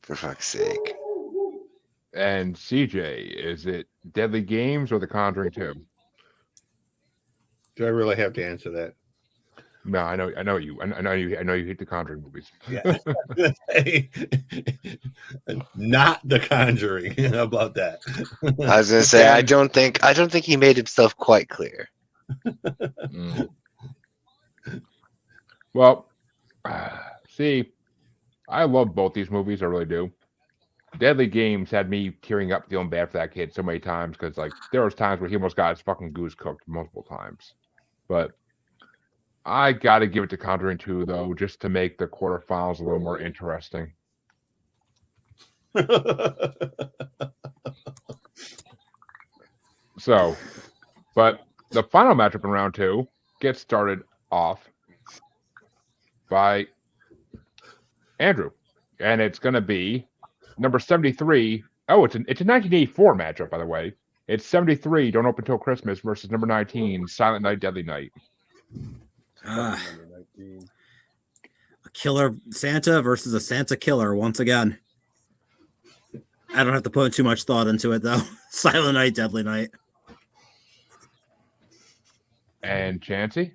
For fuck's sake. And CJ, is it Deadly Games or The Conjuring 2? Do I really have to answer that? No, I know you hate the Conjuring movies. Yeah. Not The Conjuring. How about that? I was gonna say I don't think he made himself quite clear. Well, see, I love both these movies. I really do. Deadly Games had me tearing up, feeling bad for that kid so many times because, like, there was times where he almost got his fucking goose cooked multiple times. But I got to give it to Conjuring 2, though, just to make the quarterfinals a little more interesting. So, but the final matchup in round 2 gets started off by Andrew, and it's going to be number 73. Oh, it's a 1984 matchup, by the way. It's 73, Don't Open Till Christmas versus number 19, Silent Night, Deadly Night. A killer Santa versus a Santa killer once again. I don't have to put too much thought into it, though. Silent Night, Deadly Night. And Chancy?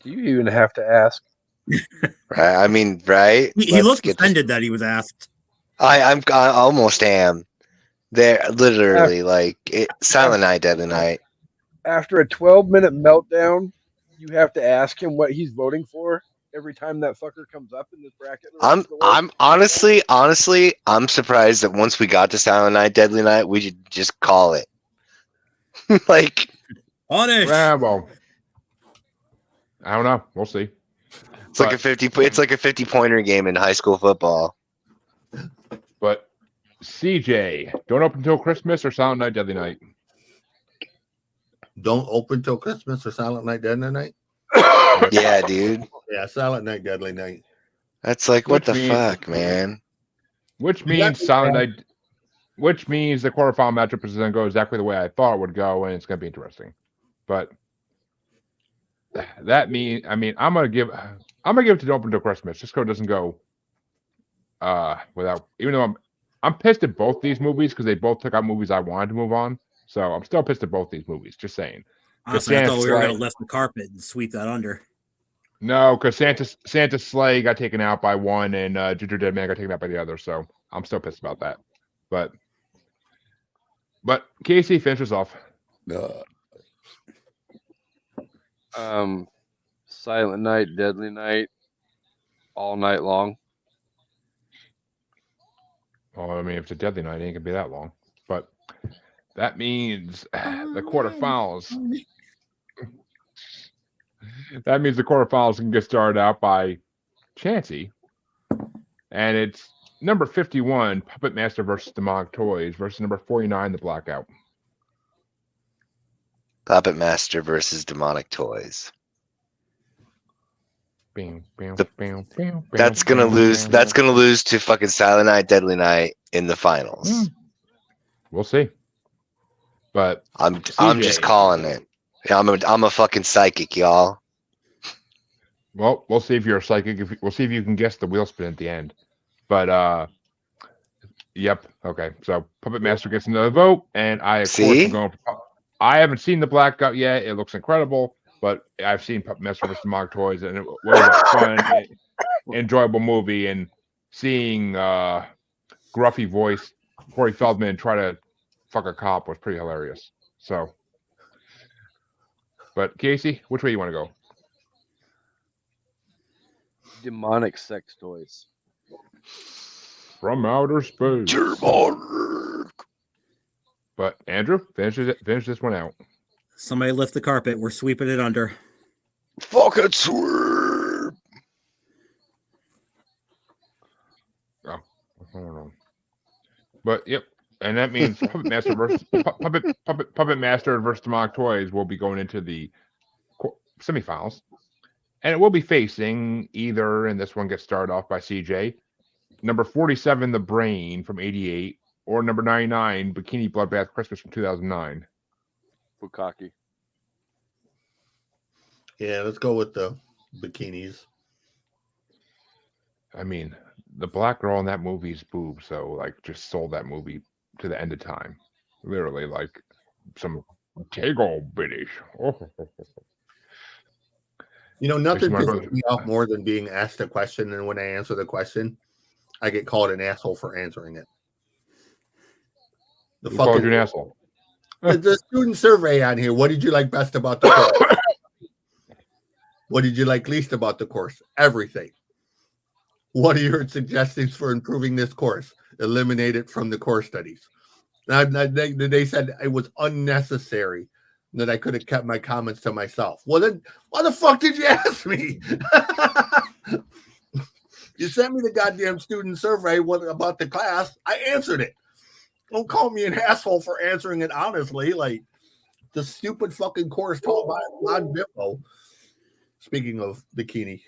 Do you even have to ask? Right? I mean, right? He looked offended that he was asked. I almost am. They're literally like Silent Night, Deadly Night. After a 12-minute meltdown, you have to ask him what he's voting for every time that fucker comes up in this bracket. I'm honestly, I'm surprised that once we got to Silent Night, Deadly Night, we should just call it. Like, punish. Yeah, well, I don't know. We'll see. It's like a 50-pointer game in high school football. But CJ, Don't Open Till Christmas or Silent Night, Deadly Night? Don't Open Till Christmas or Silent Night, Deadly Night? Yeah, dude. Yeah, Silent Night, Deadly Night. That's like, what the fuck, man? Which means Silent Night, which means the quarterfinal matchup is going to go exactly the way I thought it would go, and it's going to be interesting. But that means, I mean, I'm gonna give it to Don't Open Till Christmas. Just so it doesn't go without. Even though I'm pissed at both these movies because they both took out movies I wanted to move on. So I'm still pissed at both these movies. Just saying. Honestly, I thought we were going to lift the carpet and sweep that under. No, because Santa's sleigh got taken out by one, and Ginger Dead Man got taken out by the other. So I'm still pissed about that. But Casey finishes off. Silent Night, Deadly Night, all night long. Well, I mean, if it's a Deadly Night, it ain't gonna be that long. But that means the quarterfinals. That means the quarterfinals can get started out by Chancy, and it's number 51, Puppet Master versus Demonic Toys versus number 49, The Blackout. Puppet Master versus Demonic Toys. That's gonna lose. That's gonna lose to fucking Silent Night, Deadly Night in the finals. We'll see. But I'm just calling it. Yeah, I'm a fucking psychic, y'all. Well, we'll see if you're a psychic. We'll see if you can guess the wheel spin at the end. But yep. Okay. So Puppet Master gets another vote, and I of course am See? going. I haven't seen the Blackout yet. It looks incredible, but I've seen Puppet Master vs. Demonic Toys, and it was a fun, enjoyable movie. And seeing gruffy voice Corey Feldman try to fuck a cop was pretty hilarious. So, but Casey, which way you want to go? Demonic sex toys. From outer space. Demonic. But Andrew, finish this one out. Somebody lift the carpet. We're sweeping it under. Fucking sweep. Oh, I don't know. But yep, and that means Puppet Master versus Puppet Master versus Demonic Toys will be going into the semifinals, and it will be facing either, and this one gets started off by CJ, number 47, The Brain from '88, or number 99, Bikini Bloodbath Christmas from 2009. Bukaki. Yeah, let's go with the bikinis. I mean, the black girl in that movie's boobs, so like just sold that movie to the end of time. Literally, like some Tego British. Oh. You know, nothing Makes my pisses me off more than being asked a question, and when I answer the question, I get called an asshole for answering it. The Who called fucking you an asshole? the student survey on here. What did you like best about the course? What did you like least about the course? Everything. What are your suggestions for improving this course? Eliminate it from the course studies. They said it was unnecessary, that I could have kept my comments to myself. Well, then why the fuck did you ask me? You sent me the goddamn student survey about the class. I answered it. Don't call me an asshole for answering it honestly. Like the stupid fucking course taught by Lon Bimbo. Speaking of bikini.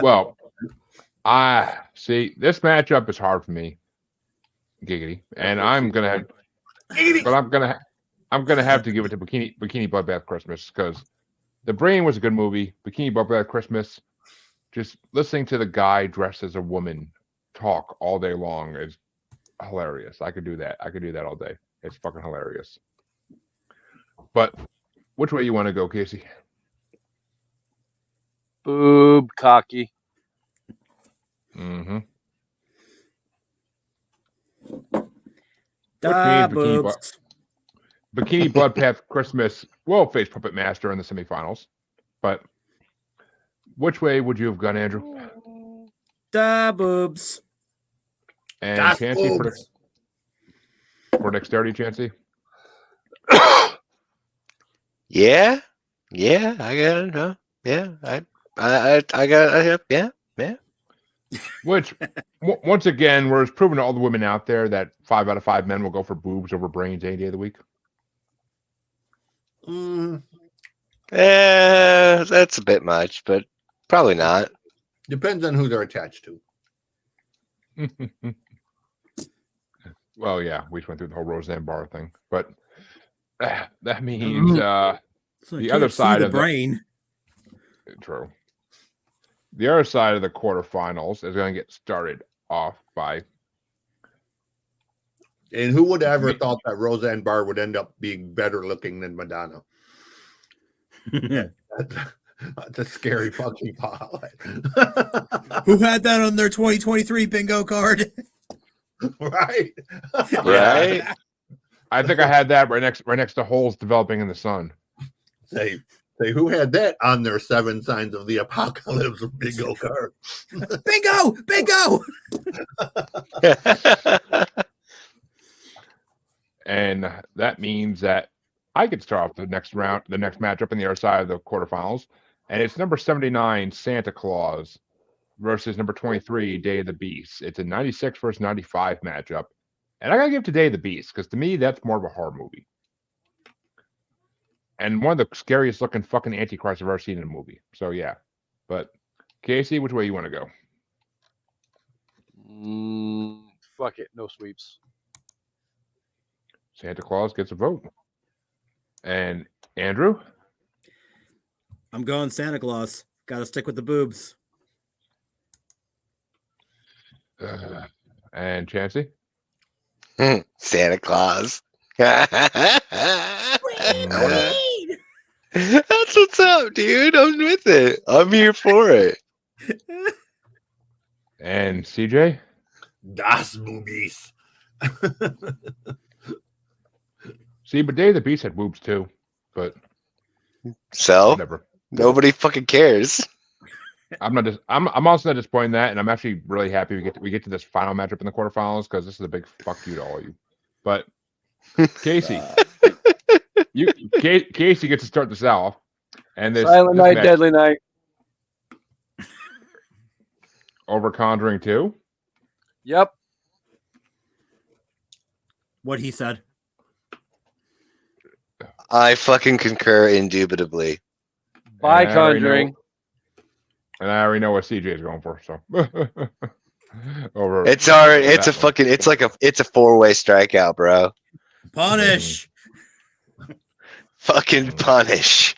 Well, I see this matchup is hard for me, giggity, and I'm gonna have to give it to Bikini Bloodbath Christmas because The Brain was a good movie. Bikini Bloodbath Christmas, just listening to the guy dressed as a woman talk all day long is hilarious. I could do that. I could do that all day. It's fucking hilarious. But which way you want to go, Casey? Boob cocky. Mm-hmm. Da Which means boobs. Bikini Bloodbath Christmas will face Puppet Master in the semifinals. But which way would you have gone, Andrew? Da boobs. And Das Chancy boobs. for dexterity, Chancy? Yeah, I got it. Huh? Yeah, I got it. Yeah. Which, once again, we're proving to all the women out there that 5 out of 5 men will go for boobs over brains any day of the week. That's a bit much, but probably not. Depends on who they're attached to. Well, yeah, we just went through the whole Roseanne Barr thing, but that means So the other side of brain. True. The other side of the quarterfinals is going to get started off by. And who would have ever thought that Roseanne Barr would end up being better looking than Madonna? That's a scary fucking thought. Who had that on their 2023 bingo card? Right. Right. I think I had that right next to holes developing in the sun. Say who had that on their 7 signs of the apocalypse bingo card? Bingo! And that means that I could start off the next matchup in the other side of the quarterfinals. And it's number 79, Santa Claus, versus number 23, Day of the Beast. It's a 96 versus 95 matchup. And I got to give it to Day of the Beast, because to me, that's more of a horror movie. And one of the scariest looking fucking Antichrist I've ever seen in a movie. So, yeah. But, Casey, which way you want to go? Fuck it. No sweeps. Santa Claus gets a vote. And Andrew? I'm going Santa Claus. Got to stick with the boobs. And Chancy? Santa Claus. That's what's up, dude. I'm with it. I'm here for it. And CJ? Das Movies. See, but Day of the Beast had boobs too. But So whatever. nobody fucking cares. I'm also not disappointed in that, and I'm actually really happy we get to this final matchup in the quarterfinals because this is a big fuck you to all you. But Casey, Casey gets to start this off, and this Silent this Night, match Deadly Night. over Conjuring 2. Yep. What he said. I fucking concur indubitably. By And I already Conjuring. And I already know what CJ is going for. So over. It's a that one. fucking it's a 4-way strikeout, bro. Punish. Fucking punish.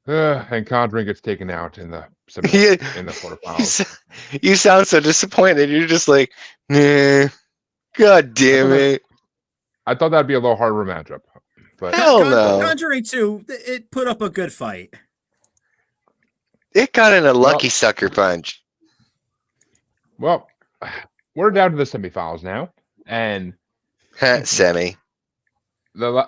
And Conjuring gets taken out in the Yeah. in the quarterfinals. You sound so disappointed. You're just like, nah. God damn it. I thought that'd be a little harder matchup, but Hell no. Conjuring 2, it put up a good fight. It got in a lucky sucker punch. well, we're down to the semifinals now, and Semi. and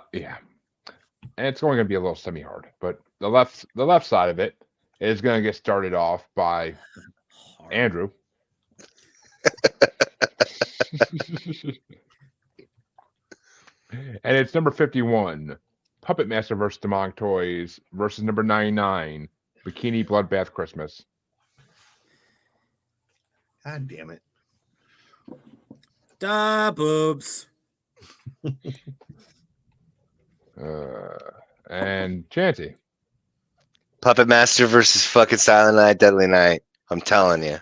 it's only going to be a little semi-hard, but the left side of it is going to get started off by Andrew. And it's number 51, Puppet Master versus Demonic Toys versus number 99, Bikini Bloodbath Christmas. God damn it. Da boobs. And Chancy. Puppet Master versus fucking Silent Night, Deadly Night. I'm telling you.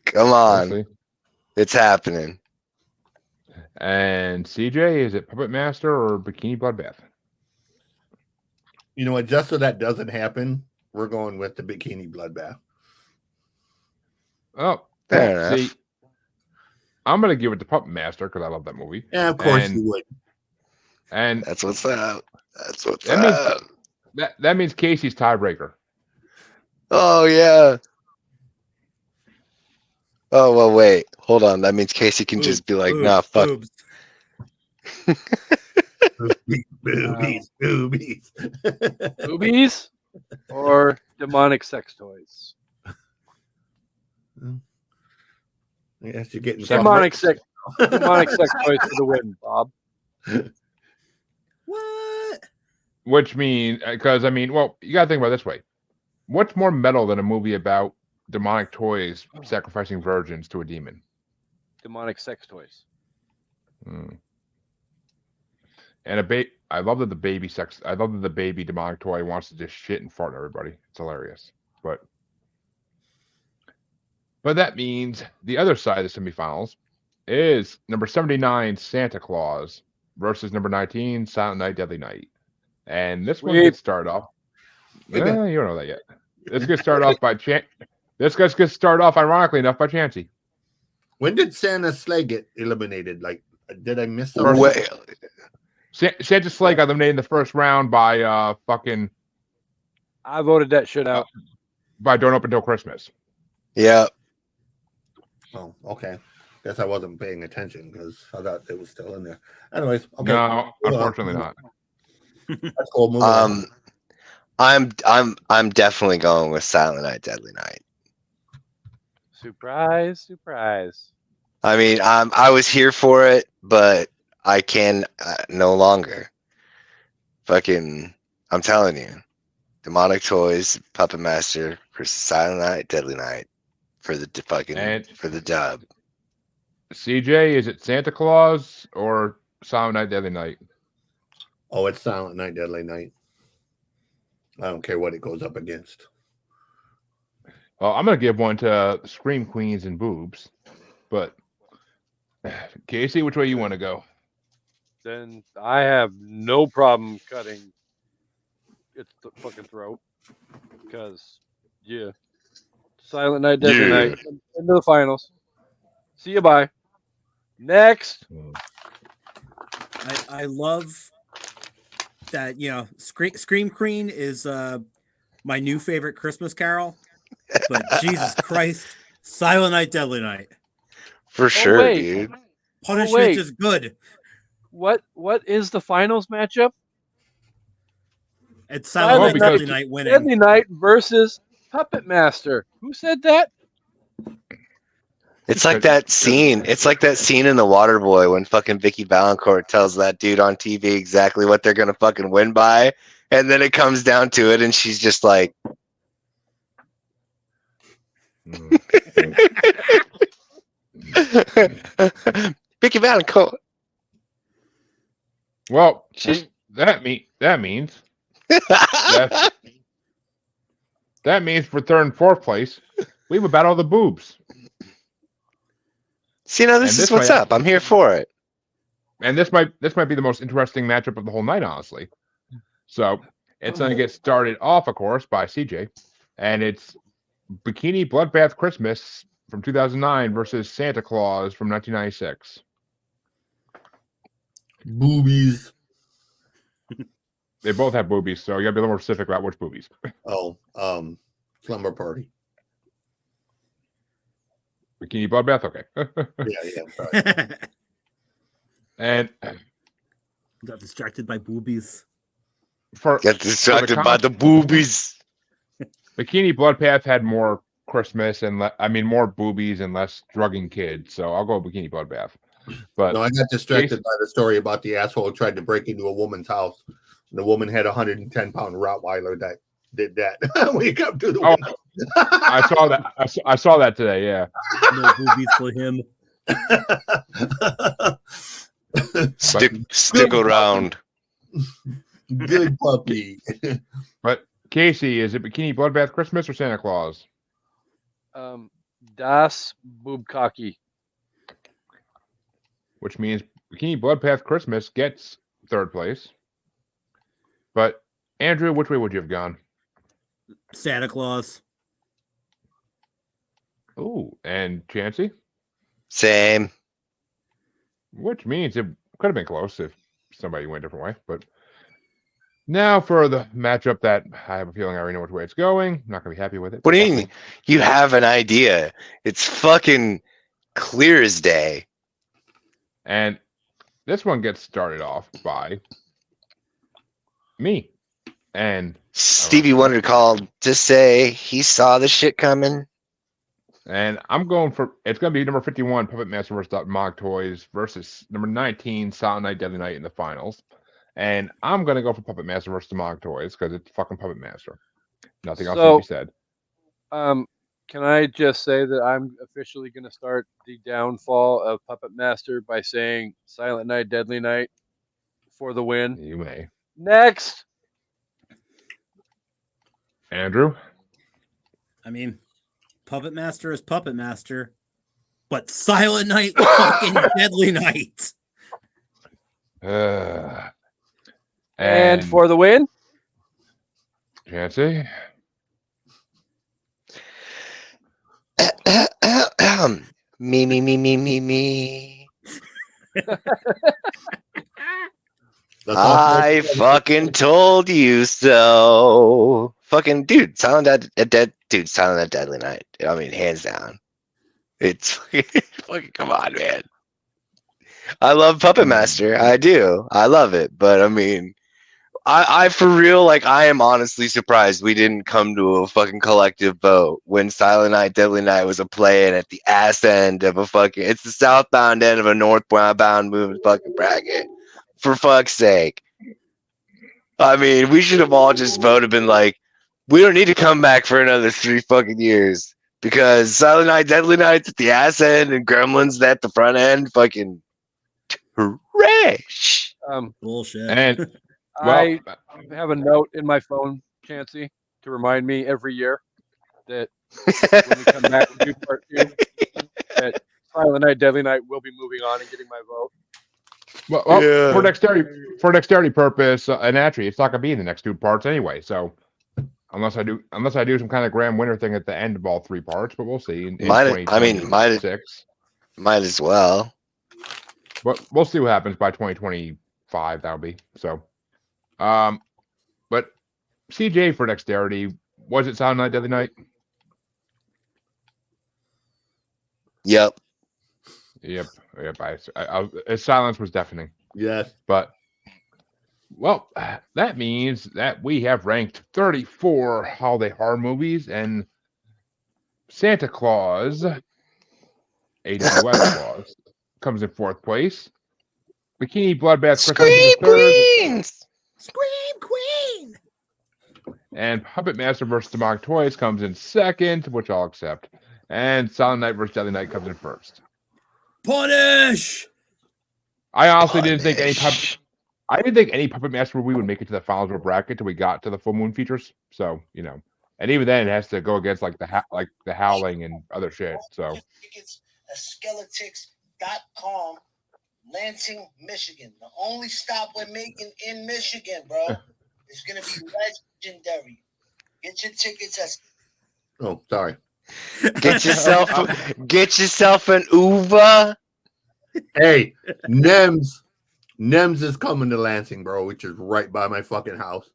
Come on. Mostly. It's happening. And CJ, is it Puppet Master or Bikini Bloodbath? You know what? Just so that doesn't happen, we're going with the Bikini Bloodbath. Oh, Fair enough. see, I'm going to give it to Puppet Master because I love that movie. Yeah, of course And- you would. And That's what's up. That's what's That means- up. that means Casey's tiebreaker. Oh yeah. Oh well, wait. Hold on. That means Casey can just be like, nah, fuck. Boobs. Boobies, boobies. Boobies or demonic sex toys? Yes, you're getting Demonic sex toys for the win, Bob. What? Which means, because I mean, well, you got to think about it this way. What's more metal than a movie about demonic toys sacrificing virgins to a demon? Demonic sex toys. And I love that the baby demonic toy wants to just shit and fart at everybody. It's hilarious. But that means the other side of the semifinals is number 79, Santa Claus, versus number 19, Silent Night, Deadly Night. And this one Sweet. gets started off. You don't know that yet. This gets started off by This gets started off, ironically enough, by Chancy. When did Santa's sleigh get eliminated? Like, did I miss something? Wait, Santa's sleigh got eliminated in the first round by fucking I voted that shit out. by Don't Open Till Christmas. yeah. Oh, okay. Guess I wasn't paying attention because I thought it was still in there. Anyways, okay. No, unfortunately not. That's cool. Move on. I'm definitely going with Silent Night, Deadly Night. Surprise, surprise. I mean, I was here for it, but I can no longer. Fucking, I'm telling you, Demonic Toys, Puppet Master versus Silent Night, Deadly Night for the for the dub. CJ, is it Santa Claus or Silent Night, Deadly Night? Oh, it's Silent Night, Deadly Night. I don't care what it goes up against. Well, I'm gonna give one to Scream Queens and Boobs, but Casey, which way you want to go? then I have no problem cutting its fucking throat. Because, yeah. Silent Night, Deadly Yeah. Night. Into the finals. See you, bye. Next. I love that, Scream Queen is my new favorite Christmas carol, but Jesus Christ, Silent Night, Deadly Night. For sure, wait. dude. Punishment wait. is good. What is the finals matchup? It's Silent Well, Night, because- Deadly Night winning. Deadly Night versus Puppet Master. Who said that? It's like that scene. It's like that scene in The Waterboy when fucking Vicky Valancourt tells that dude on TV exactly what they're gonna fucking win by, and then it comes down to it, and she's just like, Vicky Valancourt. Well, She's- that means that means for third and fourth place, we have about all the boobs. See, now this And is this what's might- up. I'm here for it. And this might be the most interesting matchup of the whole night, honestly. So it's going to get started off, of course, by CJ, and it's Bikini Bloodbath Christmas from 2009 versus Santa Claus from 1996. Boobies. They both have boobies, so you got to be a little more specific about which boobies. Oh, slumber party. Bikini Bloodbath, okay. Yeah. Sorry. And Got distracted by boobies. for Get distracted for by the boobies. Bikini Bloodbath had more Christmas and more boobies and less drugging kids, so I'll go Bikini Bloodbath. But No, I got distracted by the story about the asshole who tried to break into a woman's house. And the woman had a 110-pound Rottweiler that did that. When you come to the window. I saw that. I saw that today. Yeah. No boobies for him. Stick around. Good puppy. But Casey, is it Bikini Bloodbath Christmas or Santa Claus? Das Boobcocky. Which means Bikini Bloodbath Christmas gets third place. But Andrew, which way would you have gone? Santa Claus. Oh, and Chancy, Same. which means it could have been close if somebody went a different way. But now for the matchup that I have a feeling I already know which way it's going. Not gonna be happy with it. What do you mean? You have an idea. It's fucking clear as day. And this one gets started off by me. And Stevie Wonder called to say he saw the shit coming. I'm going for it's going to be number 51 Puppet Master versus Mog Toys versus number 19 Silent Night Deadly Night in the finals. And I'm going to go for Puppet Master versus Mog Toys because it's fucking Puppet Master. Nothing else to be said. Can I just say that I'm officially going to start the downfall of Puppet Master by saying Silent Night, Deadly Night for the win? You may. Next. Andrew? I mean, Puppet Master is Puppet Master, but Silent Night, fucking Deadly Night. And for the win? Chancy? Me. I fucking told you so. Fucking dude, Silent Night, Deadly Night. I mean, hands down. It's fucking come on, man. I love Puppet Master. I do. I love it. But I mean, I for real, like, I am honestly surprised we didn't come to a fucking collective vote when Silent Night, Deadly Night was a playing at the ass end of a fucking, it's the southbound end of a northbound moving fucking bracket. For fuck's sake. I mean, we should have all just voted, been like, we don't need to come back for another 3 fucking years because Silent Night, Deadly Night's at the ass end and Gremlins at the front end. Fucking trash. Bullshit. And I have a note in my phone, Chancy, to remind me every year that when we come back and do part 2, that Silent Night, Deadly Night will be moving on and getting my vote. Well, Yeah. for dexterity purpose, and actually, it's not gonna be in the next 2 parts anyway. So unless I do some kind of grand winner thing at the end of all 3 parts, but we'll see in Might 2026. might as well. But we'll see what happens by 2025. That'll be so. But CJ for dexterity, was it Silent Night the other night? Yep. Yep. His silence was deafening. Yes. But well, that means that we have ranked 34 holiday horror movies, and Santa Claus, A.W.S. Claus, comes in 4th place. Bikini Bloodbath comes in 3rd. Queens. Scream Queen! And Puppet Master vs. Demonic Toys comes in 2nd, which I'll accept. And Silent Night vs. Deadly Night comes in 1st. Punish! I honestly didn't think any Puppet Master movie would make it to the finals of a bracket till we got to the full moon features. So, and even then it has to go against like the Howling and other shit. So tickets at Skeletix.com, Lansing, Michigan. The only stop we're making in Michigan, bro. It's gonna be legendary. Get your tickets at Oh, sorry. Get yourself an Uber. Hey, Nems is coming to Lansing, bro, which is right by my fucking house.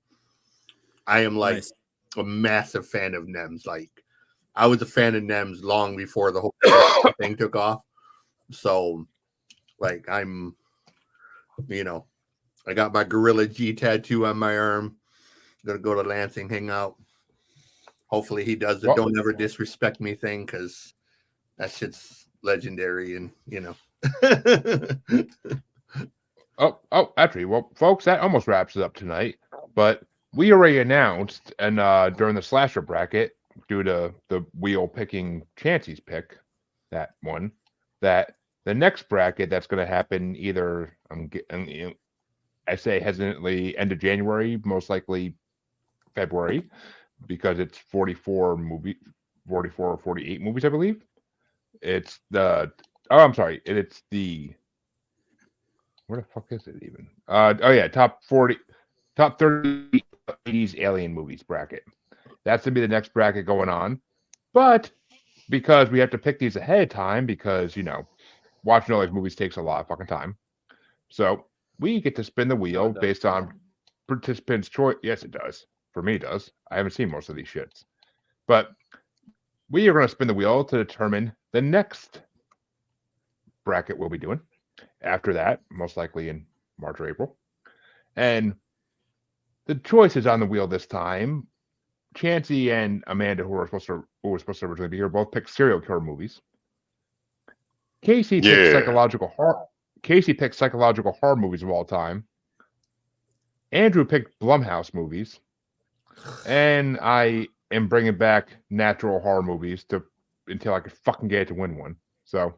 I am like Nice. a massive fan of Nems. Like, I was a fan of Nems long before the whole thing took off. So, like, I'm, I got my Gorilla G tattoo on my arm. Gonna go to Lansing, hang out. Hopefully he does the "Don't ever disrespect me" thing, because that shit's legendary, and Actually, well, folks, that almost wraps it up tonight. But we already announced, and during the slasher bracket, due to the wheel picking Chancy's pick, that the next bracket that's going to happen either, I say hesitantly, end of January, most likely February, because it's 44 or 48 movies, I believe. It's I'm sorry, it's the, where the fuck is it even? Top 30 80s alien movies bracket. That's gonna be the next bracket going on. But because we have to pick these ahead of time, because watching all these movies takes a lot of fucking time. So we get to spin the wheel based on participants' choice. Yes, it does. For me, it does. I haven't seen most of these shits. But we are going to spin the wheel to determine the next bracket we'll be doing. After that, most likely in March or April. And the choices on the wheel this time, Chancy and Amanda, who were supposed to originally be here, both picked serial killer movies. Casey picked psychological horror movies of all time. Andrew picked Blumhouse movies. And I am bringing back natural horror movies until I could fucking get it to win one. So,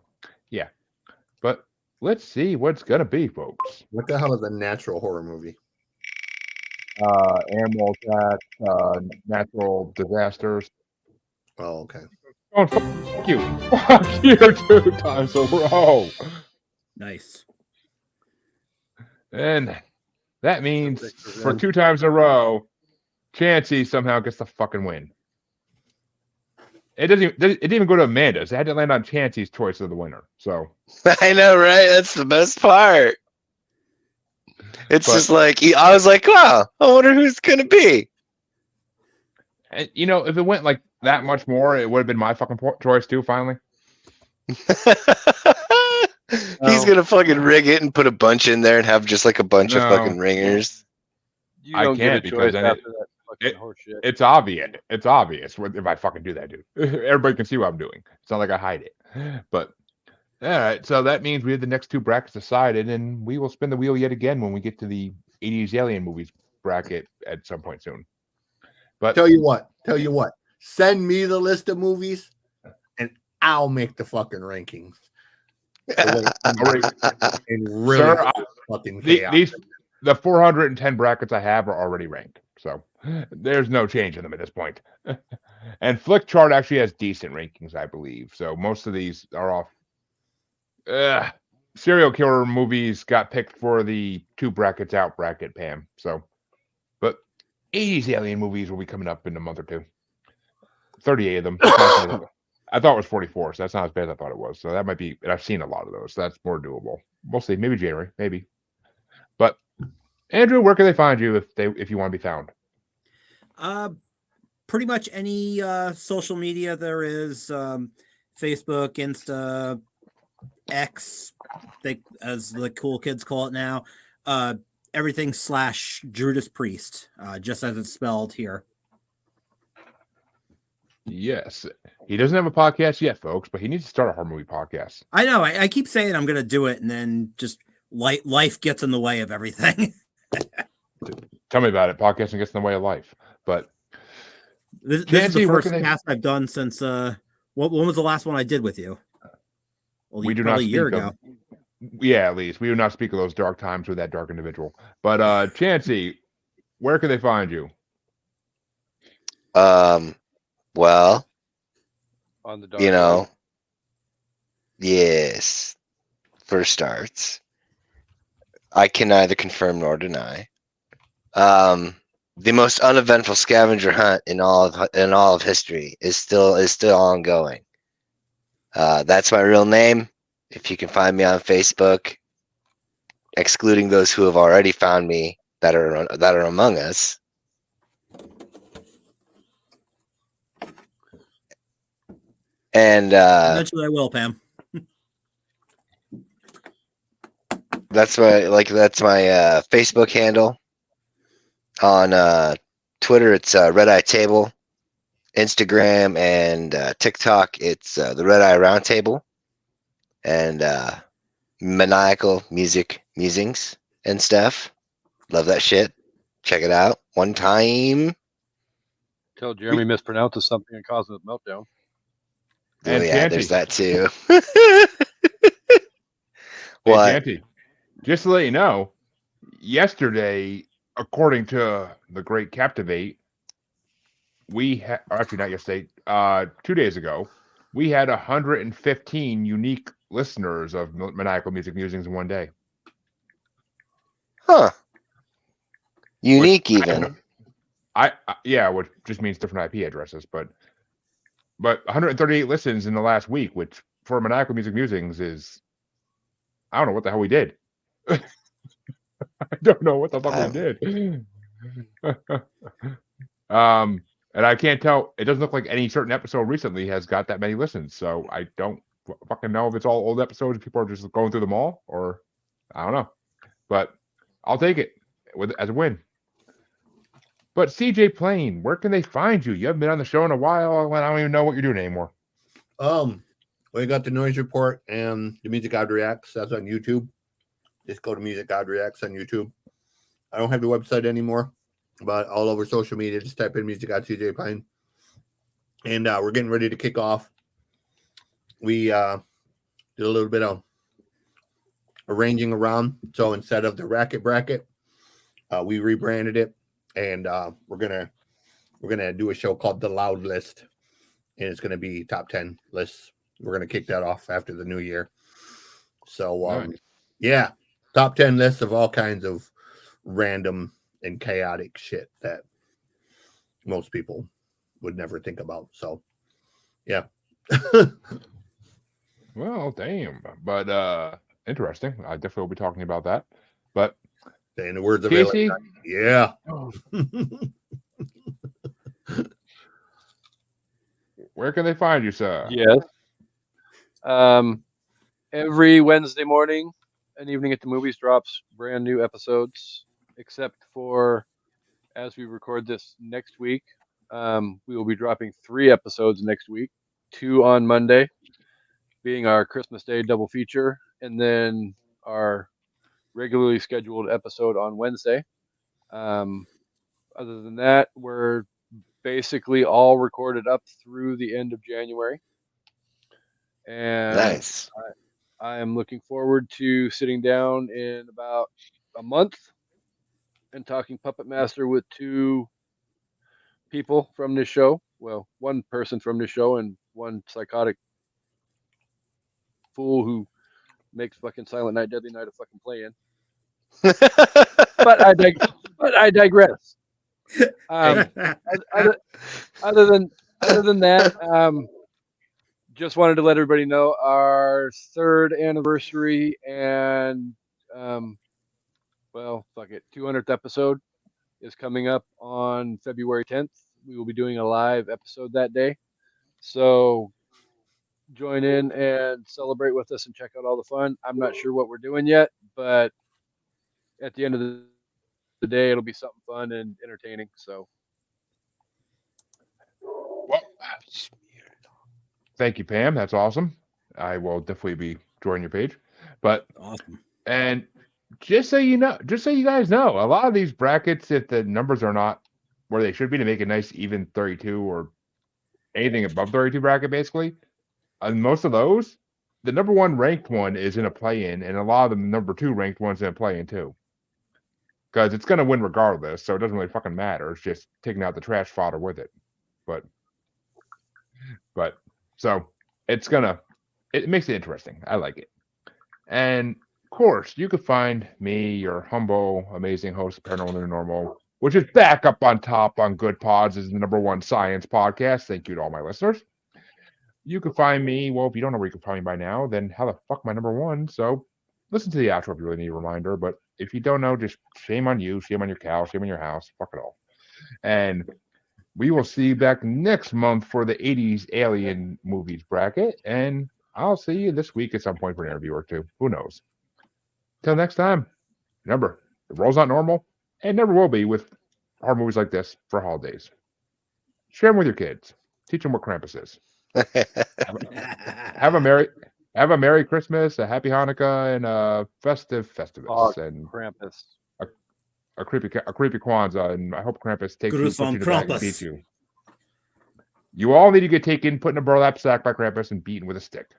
yeah. But let's see what it's going to be, folks. What the hell is a natural horror movie? Animal attacks, natural disasters. Oh, okay. Oh, fuck you. Fuck you 2 times in a row. Nice. And that means for 2 times in a row, Chancy somehow gets the fucking win. It didn't even go to Amanda's. It had to land on Chancy's choice of the winner. So I know, right? That's the best part. Just like, I was like, wow, I wonder who's gonna be. And, if it went like that much more, it would have been my fucking choice too. Finally, He's gonna fucking rig it and put a bunch in there and have just like a bunch of fucking ringers. You don't can't, get a because choice then after that fucking horseshit. it's obvious. It's obvious if I fucking do that, dude. Everybody can see what I'm doing. It's not like I hide it. But all right, so that means we have the next 2 brackets decided, and we will spin the wheel yet again when we get to the 80s alien movies bracket at some point soon. But Tell you what. Send me the list of movies, and I'll make the fucking rankings. And really, sir, fucking chaos. the 410 brackets I have are already ranked, so there's no change in them at this point. And Flick Chart actually has decent rankings, I believe. So most of these are off. serial killer movies got picked for the 2 brackets out bracket, Pam. So, but 80s alien movies will be coming up in a month or two. 38 of them. That's not as bad as I thought it was 44, so that's not as bad as I thought it was. So that might be, and I've seen a lot of those. So that's more doable. We'll see. Maybe January, maybe. But Andrew, where can they find you if you want to be found? Pretty much any social media there is, Facebook, Insta, X, as the cool kids call it now. Everything / Judas Priest, just as it's spelled here. Yes. He doesn't have a podcast yet, folks, but he needs to start a horror movie podcast. I know. I keep saying I'm going to do it, and then just life gets in the way of everything. Tell me about it. Podcasting gets in the way of life. But this is the first cast I've done since when was the last one I did with you? Well, we do probably not a year speak ago. Yeah, at least we do not speak of those dark times with that dark individual. But Chancy, where can they find you? Well, On the dark you know, side. yes. For starts, I can neither confirm nor deny. The most uneventful scavenger hunt in all of history is still ongoing. That's my real name. If you can find me on Facebook, excluding those who have already found me that are among us. And Eventually I will, Pam. that's my Facebook handle. On Twitter, it's Red Eye Table. Instagram and TikTok, it's the Red Eye Roundtable. And Maniacal Music Musings and stuff. Love that shit. Check it out one time. Till Jeremy mispronounces something and causes a meltdown. And yeah, Chancy. there's that too. What? Hey, Chancy, just to let you know, yesterday, according to the Great Captivate, actually not yesterday, 2 days ago, we had 115 unique listeners of Maniacal Music Musings in one day. Huh. Unique even. Yeah, which just means different IP addresses, but 138 listens in the last week, which for Maniacal Music Musings is, I don't know what the hell we did. I don't know what the fuck we did. And I can't tell. It doesn't look like any certain episode recently has got that many listens. So I don't fucking know if it's all old episodes. People are just going through them all, or I don't know. But I'll take it as a win. But CJ Plain, where can they find you? You haven't been on the show in a while. I don't even know what you're doing anymore. We got the Noize Report and the Music God Reacts. That's on YouTube. Just go to Music God Reacts on YouTube. I don't have the website anymore, but all over social media, just type in Music God CJ Plain. And we're getting ready to kick off. We did a little bit of arranging around. So instead of the Racket Bracket, we rebranded it, and we're gonna do a show called The Loud List, and it's gonna be top 10 lists. We're gonna kick that off after the new year. So Nice. yeah, top 10 lists of all kinds of random and chaotic shit that most people would never think about. So yeah. Well, damn. But interesting. I definitely will be talking about that. But in the words of Casey, yeah. Where can they find you, sir? Yes. Every Wednesday morning and evening at the movies drops brand new episodes, except for as we record this next week. We will be dropping 3 episodes next week, 2 on Monday, being our Christmas Day double feature, and then our regularly scheduled episode on Wednesday. Other than that, we're basically all recorded up through the end of January. And Nice. I am looking forward to sitting down in about a month and talking Puppet Master with 2 people from this show. Well, 1 person from this show and 1 psychotic fool who makes fucking Silent Night, Deadly Night a fucking play-in. But I digress. Other than that, just wanted to let everybody know our 3rd anniversary and well, fuck it, 200th episode is coming up on February 10th. We will be doing a live episode that day, so join in and celebrate with us and check out all the fun. I'm not sure what we're doing yet, but at the end of the day, it'll be something fun and entertaining. So, Well, thank you, Pam. That's awesome. I will definitely be joining your page. But Awesome. and just so you guys know, a lot of these brackets, if the numbers are not where they should be to make a nice even 32 or anything above 32 bracket, basically, on most of those, the number 1 ranked one is in a play-in, and a lot of the number 2 ranked ones in a play-in too. Because it's going to win regardless, so it doesn't really fucking matter. It's just taking out the trash fodder with it. But so it makes it interesting. I like it. And of course, you could find me, your humble, amazing host of Paranormal New Normal, which is back up on top on Good Pods as the number 1 science podcast. Thank you to all my listeners. You can find me, well, if you don't know where you can find me by now, then how the fuck am I number 1? So listen to the outro if you really need a reminder. But if you don't know, just shame on you, shame on your cow, shame on your house, fuck it all. And we will see you back next month for the 80s alien movies bracket. And I'll see you this week at some point for an interview or two. Who knows? Till next time, remember, the world's not normal and never will be with horror movies like this for holidays. Share them with your kids. Teach them what Krampus is. Have a Merry Christmas, a Happy Hanukkah, and a festive Festivus, and Krampus. a creepy Kwanzaa, and I hope Krampus takes you, puts you to the back and beats you. You all need to get taken, put in a burlap sack by Krampus, and beaten with a stick.